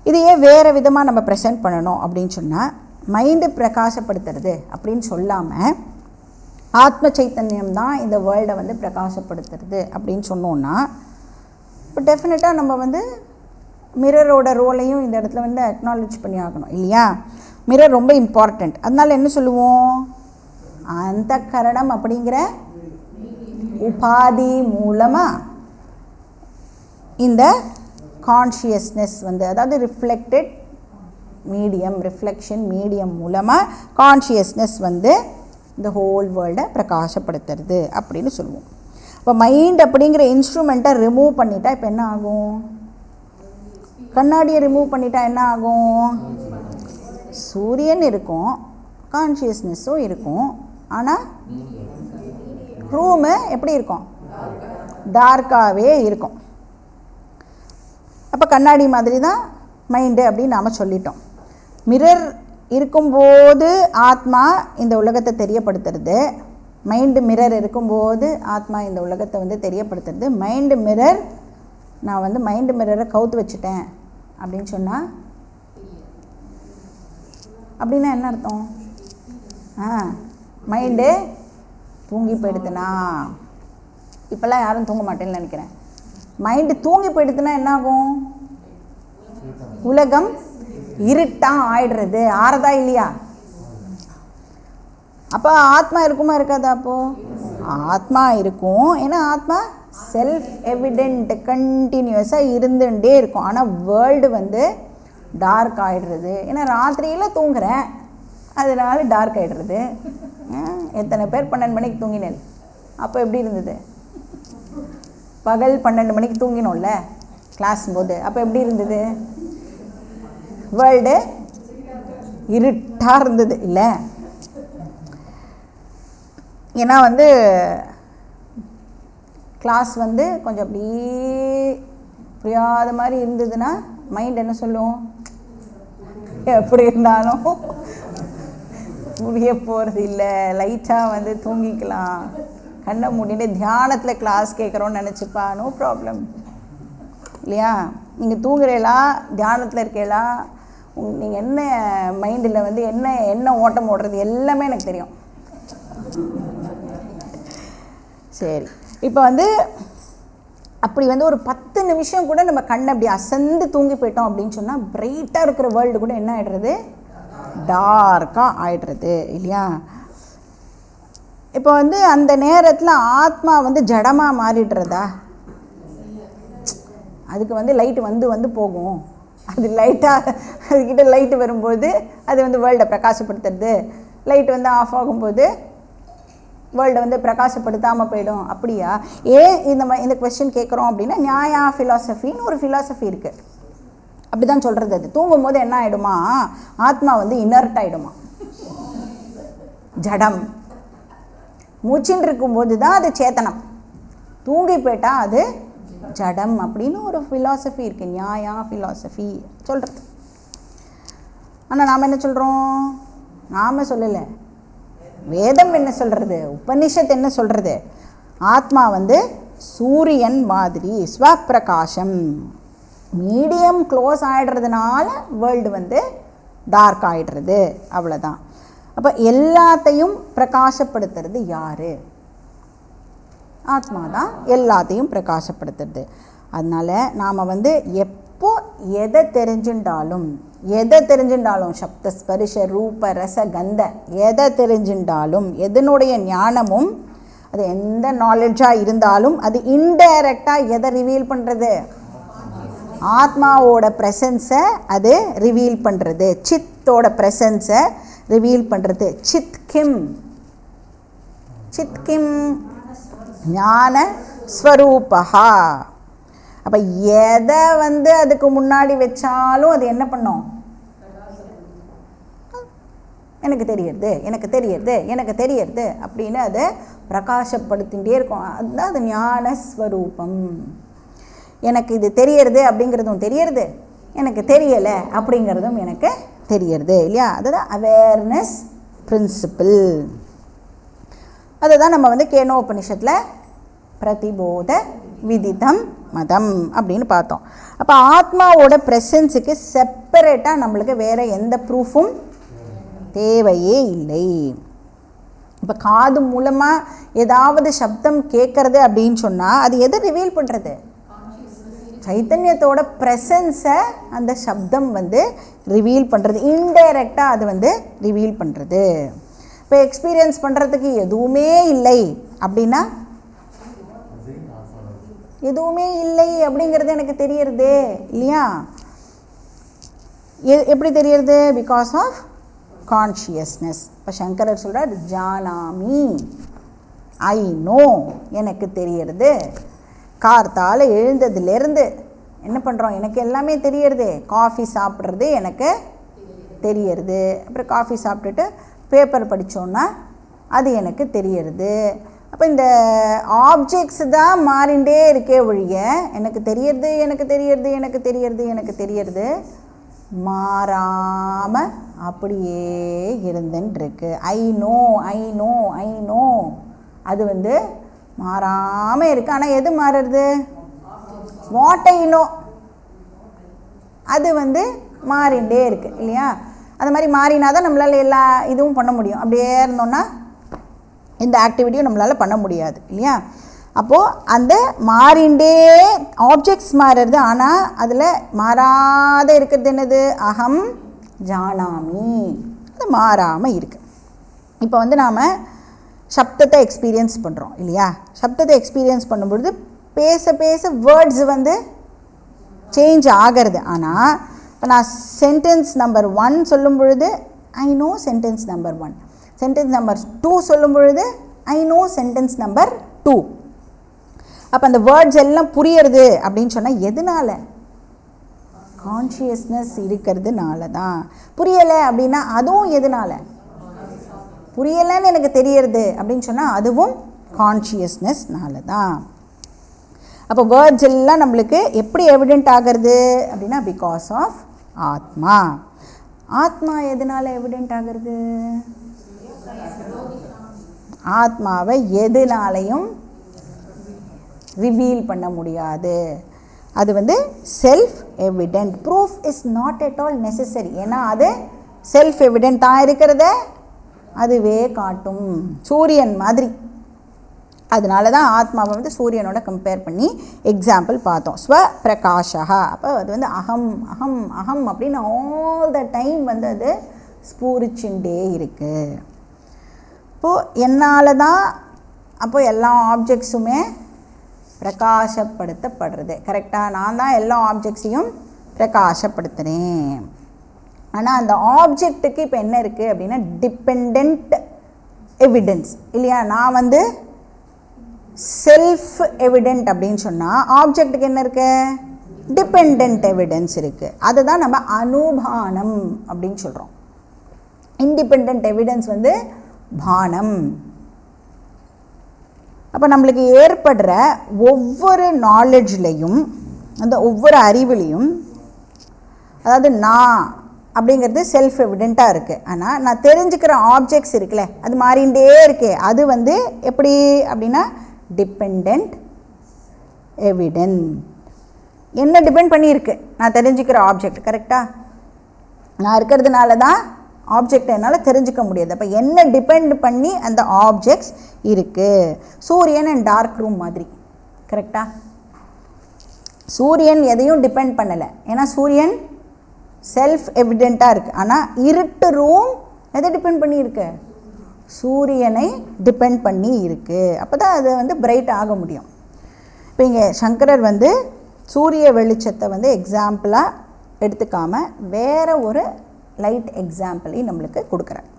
இதையே வேறு விதமாக நம்ம ப்ரெசென்ட் பண்ணணும் அப்படின்னு சொன்னால் மைண்டு பிரகாசப்படுத்துறது அப்படின்னு சொல்லாமல் ஆத்ம சைத்தன்யம் தான் இந்த வேர்ல்டை வந்து பிரகாசப்படுத்துறது அப்படின்னு சொன்னோன்னா இப்போ டெஃபினட்டாக நம்ம வந்து மிரரோட ரோலையும் இந்த இடத்துல வந்து அக்னாலேஜ் பண்ணி ஆகணும் இல்லையா. மிரர் ரொம்ப இம்பார்ட்டண்ட். அதனால என்ன சொல்லுவோம், அந்த கரணம் அப்படிங்கிற உபாதி மூலமாக இந்த கான்ஷியஸ்னஸ் வந்து அதாவது ரிஃப்ளெக்டட் மீடியம், ரிஃப்ளெக்ஷன் மீடியம் மூலமாக கான்ஷியஸ்னஸ் வந்து இந்த ஹோல் வேர்ல்டை பிரகாசப்படுத்துறது அப்படின்னு சொல்லுவோம். இப்போ மைண்ட் அப்படிங்கிற இன்ஸ்ட்ருமெண்ட்டை ரிமூவ் பண்ணிட்டா இப்போ என்ன ஆகும், கண்ணாடியை ரிமூவ் பண்ணிட்டா என்ன ஆகும், சூரியன் இருக்கும், கான்ஷியஸ்னஸும் இருக்கும், ஆனால் ரூமு எப்படி இருக்கும், டார்க்காகவே இருக்கும். அப்போ கண்ணாடி மாதிரி தான் மைண்டு அப்படின்னு நாம் சொல்லிட்டோம். மிரர் இருக்கும்போது ஆத்மா இந்த உலகத்தை தெரியப்படுத்துறது, மைண்டு மிரர் இருக்கும்போது ஆத்மா இந்த உலகத்தை வந்து தெரியப்படுத்துறது. மைண்டு மிரர், நான் வந்து மைண்டு மிரரை கவுத்து வச்சுட்டேன் அப்படின்னு சொன்னால் அப்படின்னா என்ன அர்த்தம், மைண்டு தூங்கி போயிடுதுனா, இப்போல்லாம் யாரும் தூங்க மாட்டேன்னு நினைக்கிறேன். மைண்டு தூங்கி போயிடுதுன்னா என்னாகும், உலகம் இருட்டாக ஆயிடுறது, ஆறதா இல்லையா. அப்போ ஆத்மா இருக்குமா இருக்காதா, அப்போது ஆத்மா இருக்கும். ஏன்னா ஆத்மா செல்ஃப் எவிடென்ட் கண்டினியூஸாக இருந்துகிட்டே இருக்கும். ஆனால் வேர்ல்டு வந்து டார்க் ஆகிடுறது. ஏன்னா ராத்திரியில் தூங்குறேன், அதனால டார்க் ஆகிடுறது. எத்தனை பேர் 12 மணிக்கு தூங்கினேன், அப்போ எப்படி இருந்தது, பகல் 12 மணிக்கு தூங்கினோம்ல கிளாஸ் போது, அப்போ எப்படி இருந்தது, வேர்ல்டு இருட்டாக இருந்தது இல்லை. ஏன்னா வந்து கிளாஸ் வந்து கொஞ்சம் அப்படியே புரியாத மாதிரி இருந்ததுன்னா மைண்ட் என்ன சொல்லும், எப்படி இருந்தாலும் புரிய போகிறது இல்லை, லைட்டாக வந்து தூங்கிக்கலாம், கண்ணை மூடிட்டு தியானத்தில் கிளாஸ் கேட்குறோன்னு நினச்சிப்பா, நோ ப்ராப்ளம் இல்லையா. நீங்கள் தூங்குறீங்களா, தியானத்தில் இருக்கீங்களா, நீங்கள் என்ன மைண்டில் வந்து என்ன ஓட்டம் ஓடுறது எல்லாமே எனக்கு தெரியும். சரி, இப்போ வந்து அப்படி வந்து ஒரு 10 நிமிஷம் கூட நம்ம கண்ணை அப்படி அசந்து தூங்கி போயிட்டோம் அப்படின்னு சொன்னால் பிரைட்டாக இருக்கிற வேர்ல்டு கூட என்ன ஆகிடுறது, டார்க்காக ஆகிடுறது இல்லையா. இப்போ வந்து அந்த நேரத்தில் ஆத்மா வந்து ஜடமாக மாறிடுறதா, அதுக்கு வந்து லைட்டு வந்து போகும், அது லைட்டாக அதுக்கிட்ட லைட்டு வரும்போது அது வந்து வேர்ல்டை பிரகாசப்படுத்துறது, லைட்டு வந்து ஆஃப் ஆகும்போது வேர்ல்டை வந்து பிரகாசப்படுத்தாமல் போயிடும். அப்படியா, ஏன் இந்த கொஸ்டின் கேட்குறோம் அப்படின்னா, நியாயா ஃபிலாசபின்னு ஒரு ஃபிலாசபி இருக்குது, அப்படி தான் சொல்கிறது. அது தூங்கும் போது என்ன ஆகிடுமா, ஆத்மா வந்து இனர்ட் ஆகிடுமா, ஜடம். மூச்சின்னு இருக்கும்போது தான் அது சேத்தனம், தூங்கி போயிட்டால் அது ஜடம் அப்படின்னு ஒரு ஃபிலாசபி இருக்குது, நியாயா ஃபிலாசபி சொல்கிறது. ஆனால் நாம் என்ன சொல்கிறோம், நாம் சொல்லலை, வேதம் என்ன சொல்கிறது, உபனிஷத் என்ன சொல்கிறது? ஆத்மா வந்து சூரியன் மாதிரி ஸ்வப்பிரகாசம். மீடியம் க்ளோஸ் ஆகிடுறதுனால வேர்ல்டு வந்து டார்க் ஆகிடுறது, அவ்வளோதான். அப்போ எல்லாத்தையும் பிரகாசப்படுத்துறது யார்? ஆத்மா தான் எல்லாத்தையும் பிரகாசப்படுத்துறது. அதனால் நாம் வந்து எப்போ எதை தெரிஞ்சுட்டாலும் சப்த ஸ்பரிஷ ரூப ரச கந்த எதை தெரிஞ்சுட்டாலும், எதனுடைய ஞானமும் அது எந்த நாலேஜாக இருந்தாலும் அது இன்டைரக்டாக எதை ரிவீல் பண்ணுறது? ஆத்மாவோட ப்ரெசன்ஸை அது ரிவீல் பண்ணுறது, சித்தோட ப்ரெசன்ஸை ரிவீல் பண்ணுறது. சித் கிம் ஞான ஸ்வரூபா. அப்போ எதை வந்து அதுக்கு முன்னாடி வச்சாலும் அது என்ன பண்ணும்? எனக்கு தெரியறது அப்படின்னு அதை பிரகாசப்படுத்திகிட்டே இருக்கும். அதுதான் அது ஞானஸ்வரூபம். எனக்கு இது தெரியறது அப்படிங்கிறதும் தெரியறது, எனக்கு தெரியலை அப்படிங்கிறதும் எனக்கு தெரியறது இல்லையா? அதுதான் அவேர்னஸ் பிரின்சிபிள். அதுதான் நம்ம வந்து கேனோபனிஷத்தில் பிரதிபோத விதிதம் மதம் அப்படின்னு பார்த்தோம். அப்போ ஆத்மாவோட ப்ரெசன்ஸுக்கு செப்பரேட்டாக நம்மளுக்கு வேறு எந்த ப்ரூஃபும் தேவையே இல்லை. இப்போ காது மூலமாக ஏதாவது சப்தம் கேட்குறது அப்படின்னு சொன்னால் அது எதை ரிவீல் பண்ணுறது? சைத்தன்யத்தோட ப்ரெசன்ஸை அந்த சப்தம் வந்து ரிவீல் பண்ணுறது. இன்டைரக்டாக அது வந்து ரிவீல் பண்ணுறது. இப்போ எக்ஸ்பீரியன்ஸ் பண்ணுறதுக்கு எதுவுமே இல்லை அப்படின்னா, எதுவுமே இல்லை அப்படிங்கிறது எனக்கு தெரியறது இல்லையா? எப்படி தெரியறது? Because of consciousness. இப்போ சங்கரர் சொல்கிறார், ஜானாமி, ஐ நோ, எனக்கு தெரியறது. கார்த்தால் எழுந்ததுலேருந்து என்ன பண்ணுறோம்? எனக்கு எல்லாமே தெரியறது. காஃபி சாப்பிட்றது எனக்கு தெரியறது. அப்புறம் காஃபி சாப்பிட்டுட்டு பேப்பர் படித்தோன்னா அது எனக்கு தெரியறது. அப்போ இந்த ஆப்ஜெக்ட்ஸ் தான் மாறிண்டே இருக்கே ஒழிய எனக்கு தெரியறது மாறாமல் அப்படியே இருந்துருக்கு. ஐ நோ அது வந்து மாறாமல் இருக்குது. ஆனால் எது மாறுறது? வாட் ஐ நோ அது வந்து மாறிண்டே இருக்குது இல்லையா? அது மாதிரி மாறினா தான் நம்மளால் எல்லா இதுவும் பண்ண முடியும். அப்படியே இருந்தோன்னா இந்த ஆக்டிவிட்டியும் நம்மளால் பண்ண முடியாது இல்லையா? அப்போது அந்த மாறிண்டே ஆப்ஜெக்ட்ஸ் மாறுறது, ஆனால் அதில் மாறாத இருக்கிறது என்னது? அகம் ஜானாமி, அது மாறாமல் இருக்குது. இப்போ வந்து நாம் சப்தத்தை எக்ஸ்பீரியன்ஸ் பண்ணுறோம் இல்லையா? சப்தத்தை எக்ஸ்பீரியன்ஸ் பண்ணும்பொழுது பேச வேர்ட்ஸ் வந்து சேஞ்ச் ஆகிறது. ஆனால் இப்போ நான் சென்டென்ஸ் நம்பர் 1 சொல்லும் பொழுது I know sentence number 1, sentence number 2 சொல்லும் பொழுது ஐ நோ சென்டென்ஸ் நம்பர் 2. அப்போ அந்த வேர்ட்ஸ் எல்லாம் புரியறது அப்படின்னு சொன்னால் எதனால? கான்ஷியஸ்னஸ் இருக்கிறதுனால தான். புரியலை அப்படின்னா அதுவும் எதனால? புரியலைன்னு எனக்கு தெரியறது அப்படின்னு சொன்னால் அதுவும் கான்ஷியஸ்னஸ்னால தான். அப்போ வேர்ட்ஸ் எல்லாம் நம்மளுக்கு எப்படி எவிடென்ட் ஆகிறது அப்படின்னா பிகாஸ் ஆஃப் ஆத்மா. ஆத்மா எதனால எவிடென்ட் ஆகிறது? ஆத்மாவை எதுனாலையும் ரிவீல் பண்ண முடியாது. அது வந்து self evident. Proof is not at all necessary. ஏன்னா அது செல்ஃப் எவிடென்ட்டாக இருக்கிறத அதுவே காட்டும், சூரியன் மாதிரி. அதனால தான் ஆத்மாவை வந்து சூரியனோட கம்பேர் பண்ணி எக்ஸாம்பிள் பார்த்தோம். ஸ்வப்பிரகாஷா. அப்போ அது வந்து அகம் அகம் அகம் அப்படின்னு ஆல் த டைம் வந்து அது ஸ்பூரிச்சுட்டே இருக்குது. இப்போது என்னால் தான் அப்போ எல்லா ஆப்ஜெக்ட்ஸுமே பிரகாசப்படுத்தப்படுறது. கரெக்டாக நான் தான் எல்லா ஆப்ஜெக்ட்ஸையும் பிரகாசப்படுத்துகிறேன். ஆனால் அந்த ஆப்ஜெக்ட்டுக்கு இப்போ என்ன இருக்குது அப்படின்னா டிபெண்ட் எவிடன்ஸ் இல்லையா? நான் வந்து செல்ஃப் எவிடென்ட் அப்படின்னு சொன்னால் ஆப்ஜெக்ட்டுக்கு என்ன இருக்குது? டிபெண்ட் எவிடன்ஸ் இருக்குது. அதை தான் நம்ம அனுபானம் அப்படின்னு சொல்கிறோம். இண்டிபெண்ட் எவிடன்ஸ் வந்து பானம். அப்போ நம்மளுக்கு ஏற்படுற ஒவ்வொரு நாலேஜ்லேயும், அந்த ஒவ்வொரு அறிவுலேயும், அதாவது நான் அப்படிங்கிறது செல்ஃப் எவிடெண்ட்டாக இருக்குது. ஆனால் நான் தெரிஞ்சுக்கிற ஆப்ஜெக்ட்ஸ் இருக்குல்ல, அது மாறிண்டே இருக்கு, அது வந்து எப்படி அப்படின்னா டிபெண்ட் எவிடென்ட். என்ன டிபெண்ட் பண்ணியிருக்கு? நான் தெரிஞ்சுக்கிற ஆப்ஜெக்ட். கரெக்டாக? நான் இருக்கிறதுனால தான் ஆப்ஜெக்ட் என்னால் தெரிஞ்சுக்க முடியாது. அப்போ என்ன டிபெண்ட் பண்ணி அந்த ஆப்ஜெக்ட்ஸ் இருக்குது? சூரியன் அண்ட் டார்க் ரூம் மாதிரி. கரெக்டாக? சூரியன் எதையும் டிபெண்ட் பண்ணலை, ஏன்னா சூரியன் செல்ஃப் எவிடெண்ட்டாக இருக்குது. ஆனால் இருட்டு ரூம் எதை டிபெண்ட் பண்ணி இருக்கு? சூரியனை டிபெண்ட் பண்ணி இருக்குது. அப்போ தான் அது வந்து பிரைட் ஆக முடியும். இப்போ இங்கே சங்கரர் வந்து சூரிய வெளிச்சத்தை வந்து எக்ஸாம்பிளாக எடுத்துக்காமல் வேறு ஒரு லைட் எக்ஸாம்பிளையும் நம்மளுக்கு கொடுக்குறார்.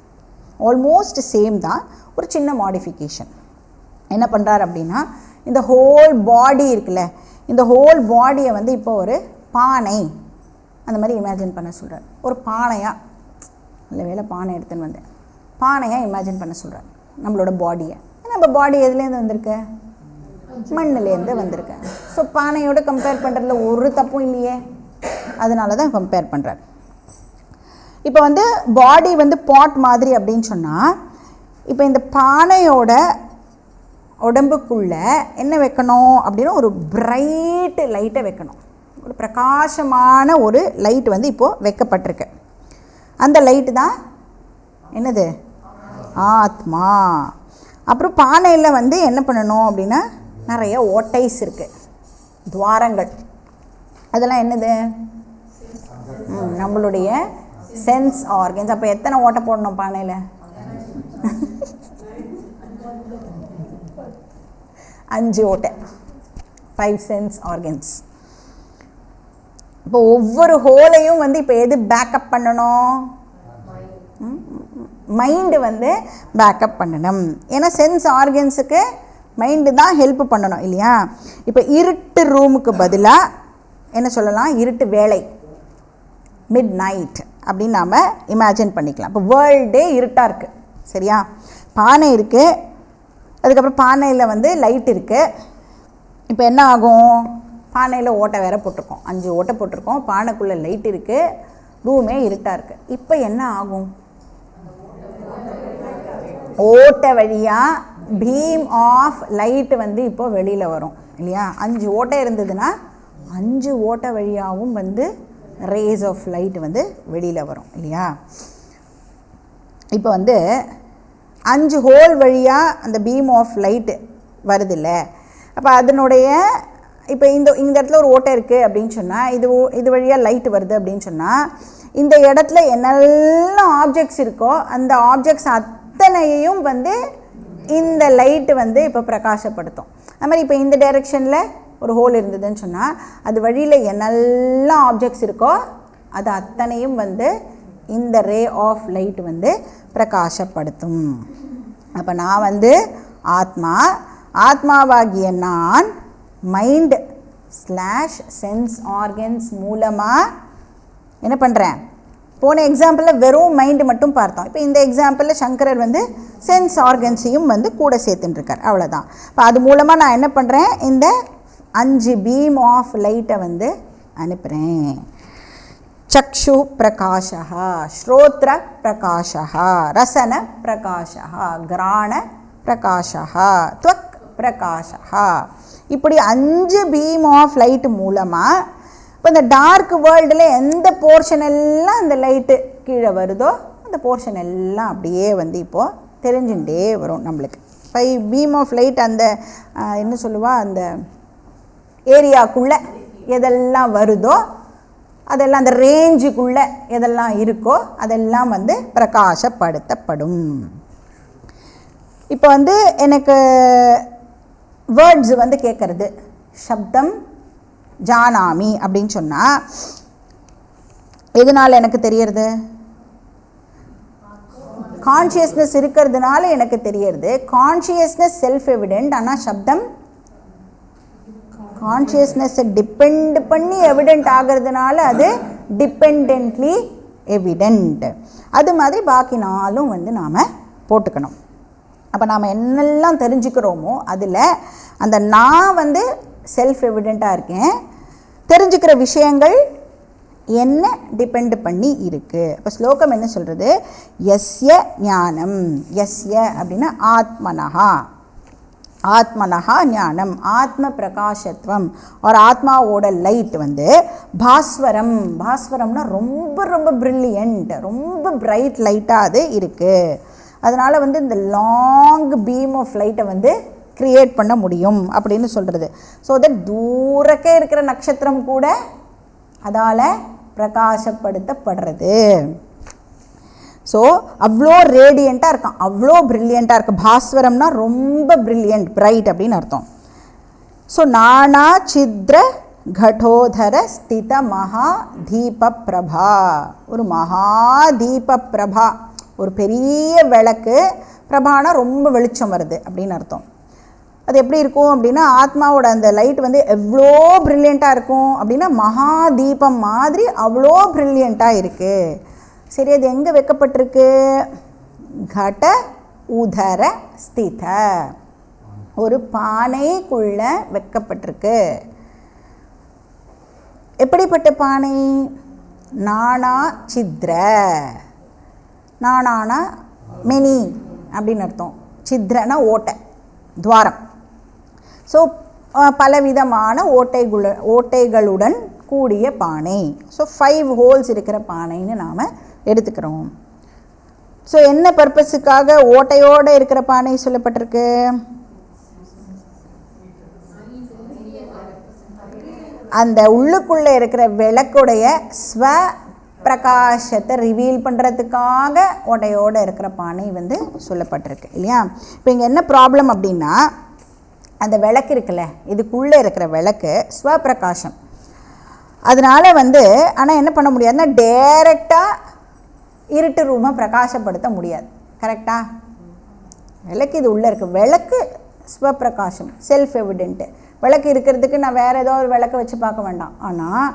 ஆல்மோஸ்ட் சேம் தான், ஒரு சின்ன மாடிஃபிகேஷன். என்ன பண்ணுறார் அப்படின்னா, இந்த ஹோல் பாடி இருக்குல்ல, இந்த ஹோல் பாடியை வந்து இப்போ ஒரு பானை அந்த மாதிரி இமேஜின் பண்ண சொல்கிறார். ஒரு பானையாக, இல்லை வேலை பானை எடுத்துன்னு வந்தேன், பானையாக இமேஜின் பண்ண சொல்கிறார் நம்மளோட பாடியை. நம்ம பாடி எதுலேருந்து வந்திருக்கு? மண்ணிலேருந்து வந்திருக்கு. ஸோ பானையோடு கம்பேர் பண்ணுறதுல ஒரு தப்பும் இல்லையே, அதனால தான் கம்பேர் பண்ணுறார். இப்போ வந்து பாடி வந்து பாட் மாதிரி அப்படின்னு சொன்னால், இப்போ இந்த பானையோட உடம்புக்குள்ளே என்ன வைக்கணும் அப்படின்னா ஒரு பிரைட்டு லைட்டை வைக்கணும். ஒரு பிரகாசமான ஒரு லைட் வந்து இப்போது வைக்கப்பட்டிருக்கு. அந்த லைட்டு தான் என்னது? ஆத்மா. அப்புறம் பானையில் வந்து என்ன பண்ணணும் அப்படின்னா நிறைய ஓட்டைஸ் இருக்குது, துவாரங்கள். அதெல்லாம் என்னது? நம்மளுடைய சென்ஸ் ஆர்கன்ஸ். அப்போ எத்தனை ஓட்டை போடணும் பானையில்? 5 ஓட்டை, 5 சென்ஸ் ஆர்கன்ஸ். இப்போ ஒவ்வொரு ஹோலையும் வந்து இப்போ எது பேக்கப் பண்ணணும்? மைண்டு வந்து பேக்கப் பண்ணணும். ஏன்னா சென்ஸ் ஆர்கன்ஸுக்கு மைண்டு தான் ஹெல்ப் பண்ணணும் இல்லையா? இப்போ இருட்டு ரூமுக்கு பதிலாக என்ன சொல்லலாம்? இருட்டு வேளை, மிட் நைட் அப்படின்னு நாம் இமேஜின் பண்ணிக்கலாம். இப்போ வேர்ல்டே இருட்டாக இருக்குது, சரியா? பானை இருக்குது, அதுக்கப்புறம் பானையில் வந்து லைட் இருக்குது. இப்போ என்ன ஆகும்? பானையில் ஓட்டை வேற போட்டிருக்கோம், 5 ஓட்டை போட்டிருக்கோம், பானைக்குள்ளே லைட் இருக்குது, ரூமே இருட்டாக இருக்குது. இப்போ என்ன ஆகும்? ஓட்டை வழியாக பீம் ஆஃப் லைட்டு வந்து இப்போ வெளியில் வரும் இல்லையா? 5 ஓட்டை இருந்ததுன்னா 5 ஓட்டை வழியாகவும் வந்து ரேஸ் ஆஃப் லைட் வந்து வெளியில் வரும் இல்லையா? இப்போ வந்து 5 ஹோல் வழியாக அந்த பீம் ஆஃப் லைட்டு வருது இல்லை? அப்போ அதனுடைய இப்போ இந்த இடத்துல ஒரு ஓட்டை இருக்குது அப்படின்னு சொன்னால், இது வழியாக லைட்டு வருது அப்படின்னு சொன்னால், இந்த இடத்துல என்னெல்லாம் ஆப்ஜெக்ட்ஸ் இருக்கோ அந்த ஆப்ஜெக்ட்ஸ் அத்தனையும் வந்து இந்த லைட்டு வந்து இப்போ பிரகாசப்படுத்தும். அது மாதிரி இப்போ இந்த டைரெக்ஷனில் ஒரு ஹோல் இருந்ததுன்னு சொன்னால், அது வழியில் என்னெல்லாம் ஆப்ஜெக்ட்ஸ் இருக்கோ அது அத்தனையும் வந்து இந்த ரே ஆஃப் லைட் வந்து பிரகாசப்படுத்தும். அப்போ நான் வந்து ஆத்மாவாகிய நான் மைண்ட் / சென்ஸ் ஆர்கன்ஸ் மூலமாக என்ன பண்ணுறேன்? போன எக்ஸாம்பிளில் வெறும் மைண்டு மட்டும் பார்த்தோம். இப்போ இந்த எக்ஸாம்பிளில் சங்கரர் வந்து சென்ஸ் ஆர்கன்ஸையும் வந்து கூட சேர்த்துட்டுருக்கார், அவ்வளோதான். இப்போ அது மூலமாக நான் என்ன பண்ணுறேன்? இந்த 5 பீம் ஆஃப் லைட்டை வந்து அனுப்புகிறேன். சக்ஷு பிரகாஷः, ஸ்ரோத்ர பிரகாஷः, ரசன பிரகாஷः, கிராண பிரகாஷः, த்வக் பிரகாஷः. இப்படி 5 பீம் ஆஃப் லைட் மூலமாக இப்போ இந்த டார்க் வேர்ல்டில் எந்த போர்ஷன் எல்லாம் அந்த லைட்டு கீழே வருதோ அந்த போர்ஷன் எல்லாம் அப்படியே வந்து இப்போது தெரிஞ்சுட்டே வரும் நம்மளுக்கு. 5 பீம் ஆஃப் லைட் அந்த என்ன சொல்லுவா, அந்த ஏரியாக்குள்ளே எதெல்லாம் வருதோ அதெல்லாம், அந்த ரேஞ்சுக்குள்ளே எதெல்லாம் இருக்கோ அதெல்லாம் வந்து பிரகாசப்படுத்தப்படும். இப்போ வந்து எனக்கு வேர்ட்ஸ் வந்து கேட்குறது, சப்தம் ஜானாமி அப்படின்னு சொன்னால் எதனால் எனக்கு தெரியறது? கான்ஷியஸ்னஸ் இருக்கிறதுனால எனக்கு தெரியறது. கான்ஷியஸ்னஸ் செல்ஃப் எவிடென்ட், ஆனால் சப்தம் கான்ஷியஸ்னஸை டிபெண்ட் பண்ணி எவிடென்ட் ஆகிறதுனால அது டிபெண்டன்ட்லி எவிடென்ட். அது மாதிரி பாக்கி 4 வந்து நாம் போட்டுக்கணும். அப்போ நாம் என்னெல்லாம் தெரிஞ்சுக்கிறோமோ அதில் அந்த நான் வந்து செல்ஃப் எவிடெண்ட்டாக இருக்கேன், தெரிஞ்சுக்கிற விஷயங்கள் என்ன டிபெண்ட் பண்ணி இருக்குது. இப்போ ஸ்லோகம் என்ன சொல்கிறது? யஸ்ய ஞானம், யஸ்ய அப்படின்னா ஆத்மனஹா, ஆத்மனஹா ஞானம், ஆத்ம பிரகாசத்துவம் ஒரு ஆத்மாவோட லைட் வந்து பாஸ்வரம், பாஸ்வரம்னா ரொம்ப ரொம்ப ப்ரில்லியண்ட், ரொம்ப பிரைட் லைட்டாக அது இருக்குது. அதனால் வந்து இந்த லாங் பீம் ஆஃப் லைட்டை வந்து க்ரியேட் பண்ண முடியும் அப்படின்னு சொல்கிறது. ஸோ தட் தூரக்கே இருக்கிற நட்சத்திரம் கூட அதால் பிரகாசப்படுத்தப்படுறது. ஸோ அவ்வளோ ரேடியண்ட்டாக இருக்கான், அவ்வளோ ப்ரில்லியண்ட்டாக இருக்குது. பாஸ்வரம்னா ரொம்ப ப்ரில்லியண்ட், பிரைட் அப்படின்னு அர்த்தம். ஸோ நானா சித்ர கடோதர ஸ்தித மகா தீப பிரபா, ஒரு மகா தீப பிரபா, ஒரு பெரிய விளக்கு, பிரபானா ரொம்ப வெளிச்சம் வருது அப்படின்னு அர்த்தம். அது எப்படி இருக்கும் அப்படின்னா ஆத்மாவோட அந்த லைட் வந்து எவ்வளோ ப்ரில்லியண்ட்டாக இருக்கும் அப்படின்னா மகா தீபம் மாதிரி அவ்வளோ ப்ரில்லியண்ட்டாக இருக்குது. சரி, அது எங்கே வைக்கப்பட்டிருக்கு? கட உதர ஸ்தித, ஒரு பானைக்குள்ளே வைக்கப்பட்டிருக்கு. எப்படிப்பட்ட பானை? நானா சித்ர, நானானா மெனி அப்படின்னு அர்த்தம், சித்ரனா ஓட்டை, துவாரம். ஸோ பலவிதமான ஓட்டைகளுடன் கூடிய பானை. ஸோ 5 ஹோல்ஸ் இருக்கிற பானைன்னு நாம் எடுத்துக்கிறோம். ஸோ என்ன பர்பஸுக்காக ஓட்டையோடு இருக்கிற பானை சொல்லப்பட்டிருக்கு? அந்த உள்ளுக்குள்ளே இருக்கிற விளக்குடைய ஸ்வ பிரகாசத்தை ரிவீல் பண்ணுறதுக்காக ஓட்டையோடு இருக்கிற பானை வந்து சொல்லப்பட்டிருக்கு இல்லையா? இப்போ இங்கே என்ன ப்ராப்ளம் அப்படின்னா அந்த விளக்கு இருக்குல்ல, இதுக்குள்ளே இருக்கிற விளக்கு ஸ்வப்பிரகாசம். அதனால் வந்து ஆனால் என்ன பண்ண முடியாதுன்னா டைரெக்டாக இருட்டு ரூமை பிரகாசப்படுத்த முடியாது. கரெக்டாக? விளக்கு இது உள்ளே இருக்குது, விளக்கு ஸ்வப்பிரகாசம், செல்ஃப் எவிடென்ட்டு. விளக்கு இருக்கிறதுக்கு நான் வேறு ஏதோ ஒரு விளக்கை வச்சு பார்க்க வேண்டாம். ஆனால்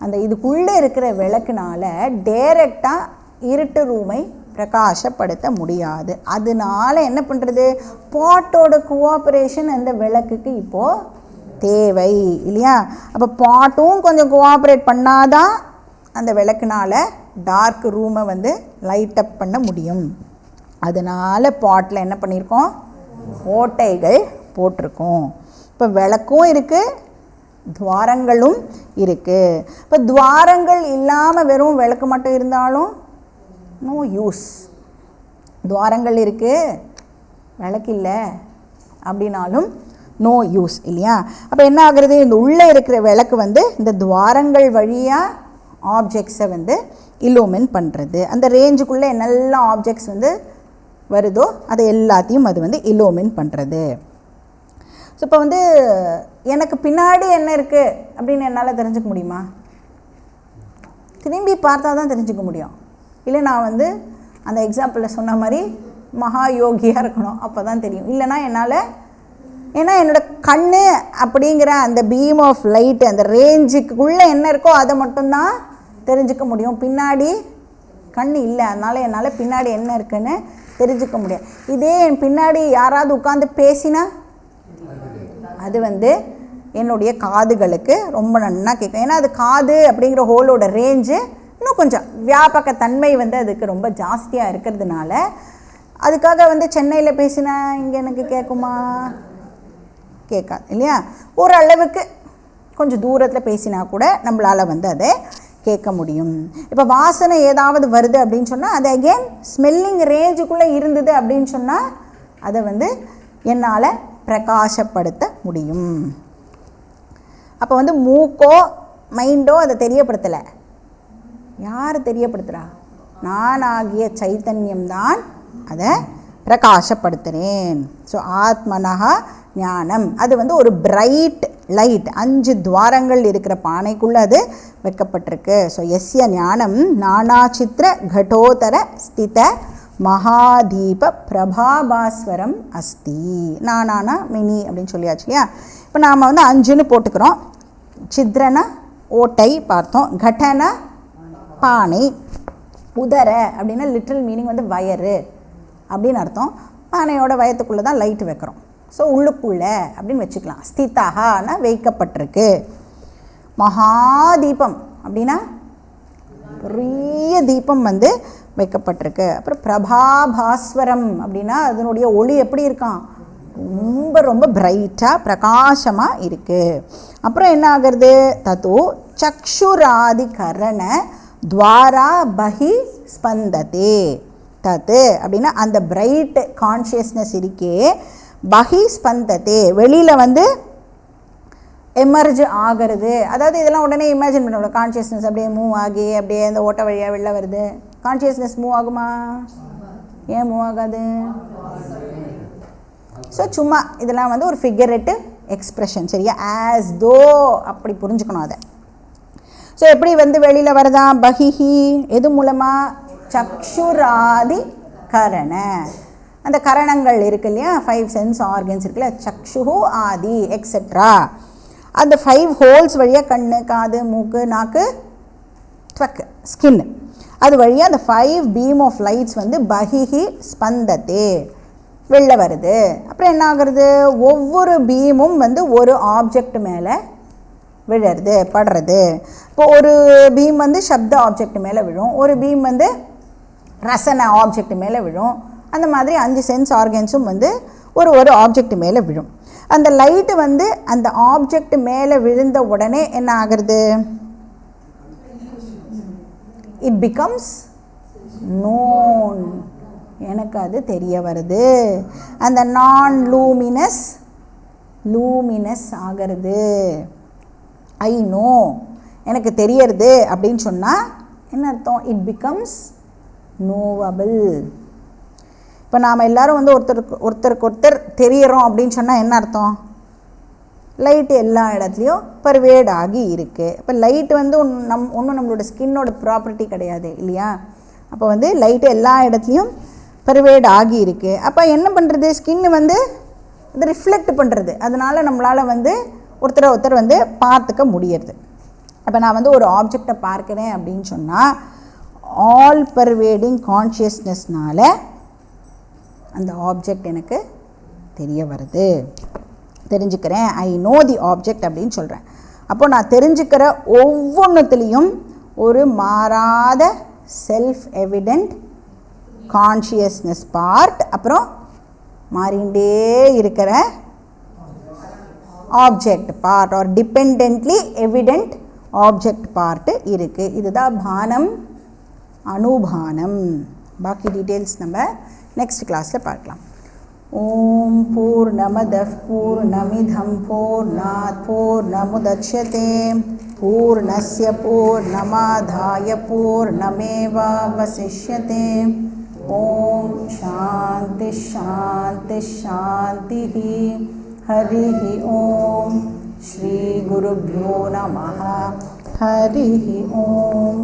அந்த இதுக்குள்ளே இருக்கிற விளக்குனால டைரெக்டாக இருட்டு ரூமை பிரகாசப்படுத்த முடியாது. அதனால என்ன பண்ணுறது? பாட்டோட கோஆப்ரேஷன் அந்த விளக்குக்கு இப்போது தேவை இல்லையா? அப்போ பாட்டும் கொஞ்சம் கோஆப்ரேட் பண்ணாதான் அந்த விளக்குனால் டார்க் ரூமை வந்து லைட் அப் பண்ண முடியும். அதனால் பாட்டில் என்ன பண்ணியிருக்கோம்? ஓட்டைகள் போட்டிருக்கோம். இப்போ விளக்கும் இருக்குது, துவாரங்களும் இருக்குது. இப்போ துவாரங்கள் இல்லாமல் வெறும் விளக்கு மட்டும் இருந்தாலும் நோ யூஸ். துவாரங்கள் இருக்குது, விளக்கு இல்லை அப்படின்னாலும் நோ யூஸ் இல்லையா? அப்போ என்ன ஆகுறது? இந்த உள்ளே இருக்கிற விளக்கு வந்து இந்த துவாரங்கள் வழியாக ஆப்ஜெக்ட்ஸை வந்து இல்லுமின் பண்ணுறது. அந்த ரேஞ்சுக்குள்ளே என்னெல்லாம் ஆப்ஜெக்ட்ஸ் வந்து வருதோ அதை எல்லாத்தையும் அது வந்து இல்லுமின் பண்ணுறது. ஸோ இப்போ வந்து எனக்கு பின்னாடி என்ன இருக்குது அப்படின்னு என்னால் தெரிஞ்சுக்க முடியுமா? திரும்பி பார்த்தா தான் தெரிஞ்சுக்க முடியும். இல்லை நான் வந்து அந்த எக்ஸாம்பிளில் சொன்ன மாதிரி மகா யோகியாக இருக்கணும், அப்போ தான் தெரியும். இல்லைனா என்னால், ஏன்னா என்னோடய கண் அப்படிங்கிற அந்த பீம் ஆஃப் லைட்டு அந்த ரேஞ்சுக்குள்ளே என்ன இருக்கோ அதை மட்டும்தான் தெரிஞ்சுக்க முடியும். பின்னாடி கண் இல்லை, அதனால் என்னால் பின்னாடி என்ன இருக்குன்னு தெரிஞ்சுக்க முடியும். இதே என் பின்னாடி யாராவது உட்காந்து பேசினா அது வந்து என்னுடைய காதுகளுக்கு ரொம்ப நன்னா கேட்கும். ஏன்னா அது காது அப்படிங்கிற ஹோலோட ரேஞ்சு இன்னும் கொஞ்சம் வியாபகத்தன்மை வந்து அதுக்கு ரொம்ப ஜாஸ்தியாக இருக்கிறதுனால அதுக்காக வந்து சென்னையில் பேசினா இங்கே எனக்கு கேட்குமா? கேட்காது இல்லையா? ஓரளவுக்கு கொஞ்சம் தூரத்தில் பேசினா கூட நம்மளால் வந்து அதை கேட்க முடியும். இப்போ வாசனை ஏதாவது வருது அப்படின்னு சொன்னால் அது அகெயின் ஸ்மெல்லிங் ரேஞ்சுக்குள்ளே இருந்தது அப்படின்னு சொன்னால் அதை வந்து என்னால் பிரகாசப்படுத்த முடியும். அப்போ வந்து மூக்கோ மைண்டோ அதை தெரியப்படுத்தலை. யார் தெரியப்படுத்துகிறா? நான் ஆகிய சைத்தன்யம்தான் அதை பிரகாசப்படுத்துகிறேன். ஸோ ஆத்மனஹா ஞானம், அது வந்து ஒரு பிரைட் லைட், 5 துவாரங்கள் இருக்கிற பானைக்குள்ளே அது வைக்கப்பட்டிருக்கு. ஸோ எஸ்ய ஞானம் நானாச்சித்திர கடோதர ஸ்தித மகாதீப பிரபாபாஸ்வரம் அஸ்தி. நானானா மினி அப்படின்னு சொல்லியாச்சு இல்லையா? இப்போ நாம் வந்து 5ன்னு போட்டுக்கிறோம். சித்ரனா ஓட்டை பார்த்தோம், கடனா பானை, உதர அப்படின்னா லிட்ரல் மீனிங் வந்து வயறு அப்படின்னு அர்த்தம். பானையோட வயத்துக்குள்ளே தான் லைட்டு வைக்கிறோம். ஸோ உள்ளுக்குள்ளே அப்படின்னு வச்சுக்கலாம். ஸ்திதானா வைக்கப்பட்டிருக்கு. மகாதீபம் அப்படின்னா பெரிய தீபம் வந்து வைக்கப்பட்டிருக்கு. அப்புறம் பிரபாபாஸ்வரம் அப்படின்னா அதனுடைய ஒளி எப்படி இருக்கான், ரொம்ப ரொம்ப பிரைட்டாக பிரகாசமாக இருக்குது. அப்புறம் என்ன ஆகிறது, தத்தோ சக்ஷுராதி கரண துவாரா பஹி ஸ்பந்ததே. தத்து அப்படின்னா அந்த பிரைட் கான்ஷியஸ்னஸ் இருக்கே, பஹி ஸ்பந்ததே வெளியில் வந்து எமர்ஜ் ஆகிறது. அதாவது இதெல்லாம் உடனே இமேஜின் பண்ண கான்ஷியஸ்னஸ் அப்படியே மூவ் ஆகி அப்படியே அந்த ஓட்ட வழியாக வெளில வருது. கான்ஷியஸ்னஸ் மூவ் ஆகுமா, ஏன் மூவ் ஆகாது? ஸோ சும்மா இதெல்லாம் வந்து ஒரு ஃபிகரேட்டிவ் எக்ஸ்ப்ரெஷன், சரியா? ஆஸ் தோ அப்படி புரிஞ்சுக்கணும் அதை. ஸோ எப்படி வந்து வெளியில் வருதான், பஹிஹி எது மூலமாக, சக்ஷுராதி கரண, அந்த கரணங்கள் இருக்கு இல்லையா, 5 சென்ஸ் ஆர்கன்ஸ் இருக்குல்ல, சக்ஷு ஆதி எக்ஸெட்ரா, அந்த 5 ஹோல்ஸ் வழியாக கண்ணு காது மூக்கு நாக்கு ட்வக் ஸ்கின், அது வழியாக அந்த 5 பீம் ஆஃப் லைட்ஸ் வந்து பஹிஹி ஸ்பந்தத்தே வெளில வருது. அப்புறம் என்ன ஆகுறது, ஒவ்வொரு பீமும் வந்து ஒரு ஆப்ஜெக்ட் மேலே விழுறது படுறது. இப்போ ஒரு பீம் வந்து சப்த ஆப்ஜெக்ட் மேலே விழும், ஒரு பீம் வந்து ரசன ஆப்ஜெக்ட் மேலே விழும். அந்த மாதிரி 5 சென்ஸ் ஆர்கன்ஸும் வந்து ஒரு ஆப்ஜெக்ட் மேலே விழும். அந்த லைட்டு வந்து அந்த ஆப்ஜெக்ட் மேலே விழுந்த உடனே என்ன ஆகிறது, இட் பிகம்ஸ் நோன், எனக்கு அது தெரிய வருது. அந்த நான் லூமினஸ் லூமினஸ் ஆகிறது. ஐ நோ, எனக்கு தெரியறது அப்படின்னு சொன்னால் என்ன அர்த்தம், இட் பிகம்ஸ் நோவபிள். இப்போ நாம் எல்லோரும் வந்து ஒருத்தருக்கு ஒருத்தர் தெரியறோம் அப்படின்னு சொன்னால் என்ன அர்த்தம், லைட்டு எல்லா இடத்துலையும் பர்வேட் ஆகி இருக்குது. இப்போ லைட் வந்து ஒன்றும் நம்மளோட ஸ்கின்னோட ப்ராப்பர்ட்டி கிடையாது இல்லையா. அப்போ வந்து லைட்டு எல்லா இடத்துலையும் பர்வேட் ஆகி இருக்குது. அப்போ என்ன பண்ணுறது, ஸ்கின்னு வந்து அது ரிஃப்ளெக்ட் பண்ணுறது, அதனால் நம்மளால் வந்து ஒருத்தர் வந்து பார்த்துக்க முடியறது. அப்போ நான் வந்து ஒரு ஆப்ஜெக்டை பார்க்குறேன் அப்படின்னு சொன்னால் ஆல் பர்வேடிங் கான்ஷியஸ்னஸ்னால அந்த ஆப்ஜெக்ட் எனக்கு தெரிய வருது, தெரிஞ்சுக்கிறேன். ஐ நோ தி ஆப்ஜெக்ட் அப்படின்னு சொல்கிறேன். அப்போது நான் தெரிஞ்சுக்கிற ஒவ்வொன்றுத்துலேயும் ஒரு மாறாத செல்ஃப் எவிடென்ட் கான்ஷியஸ்னஸ் பார்ட், அப்புறம் மாறிண்டே இருக்கிற object part are dependently evident object part இருக்குது. இதுதான் பானம் அனுபானம். பாக்கி டீட்டெயில்ஸ் நம்ம நெக்ஸ்ட் கிளாஸில் பார்க்கலாம். ஓம் பூர்ணமதః பூர்ணமிதம் பூர்ணாத் பூர்ணமுதச்யதே பூர்ணஸ்ய பூர்ணமாதாய பூர்ணமேவாவசிஷ்யதே. ஓம் சாந்தி சாந்தி சாந்தி. हरिः ओम श्री गुरुभ्यो नमः. हरिः ओम.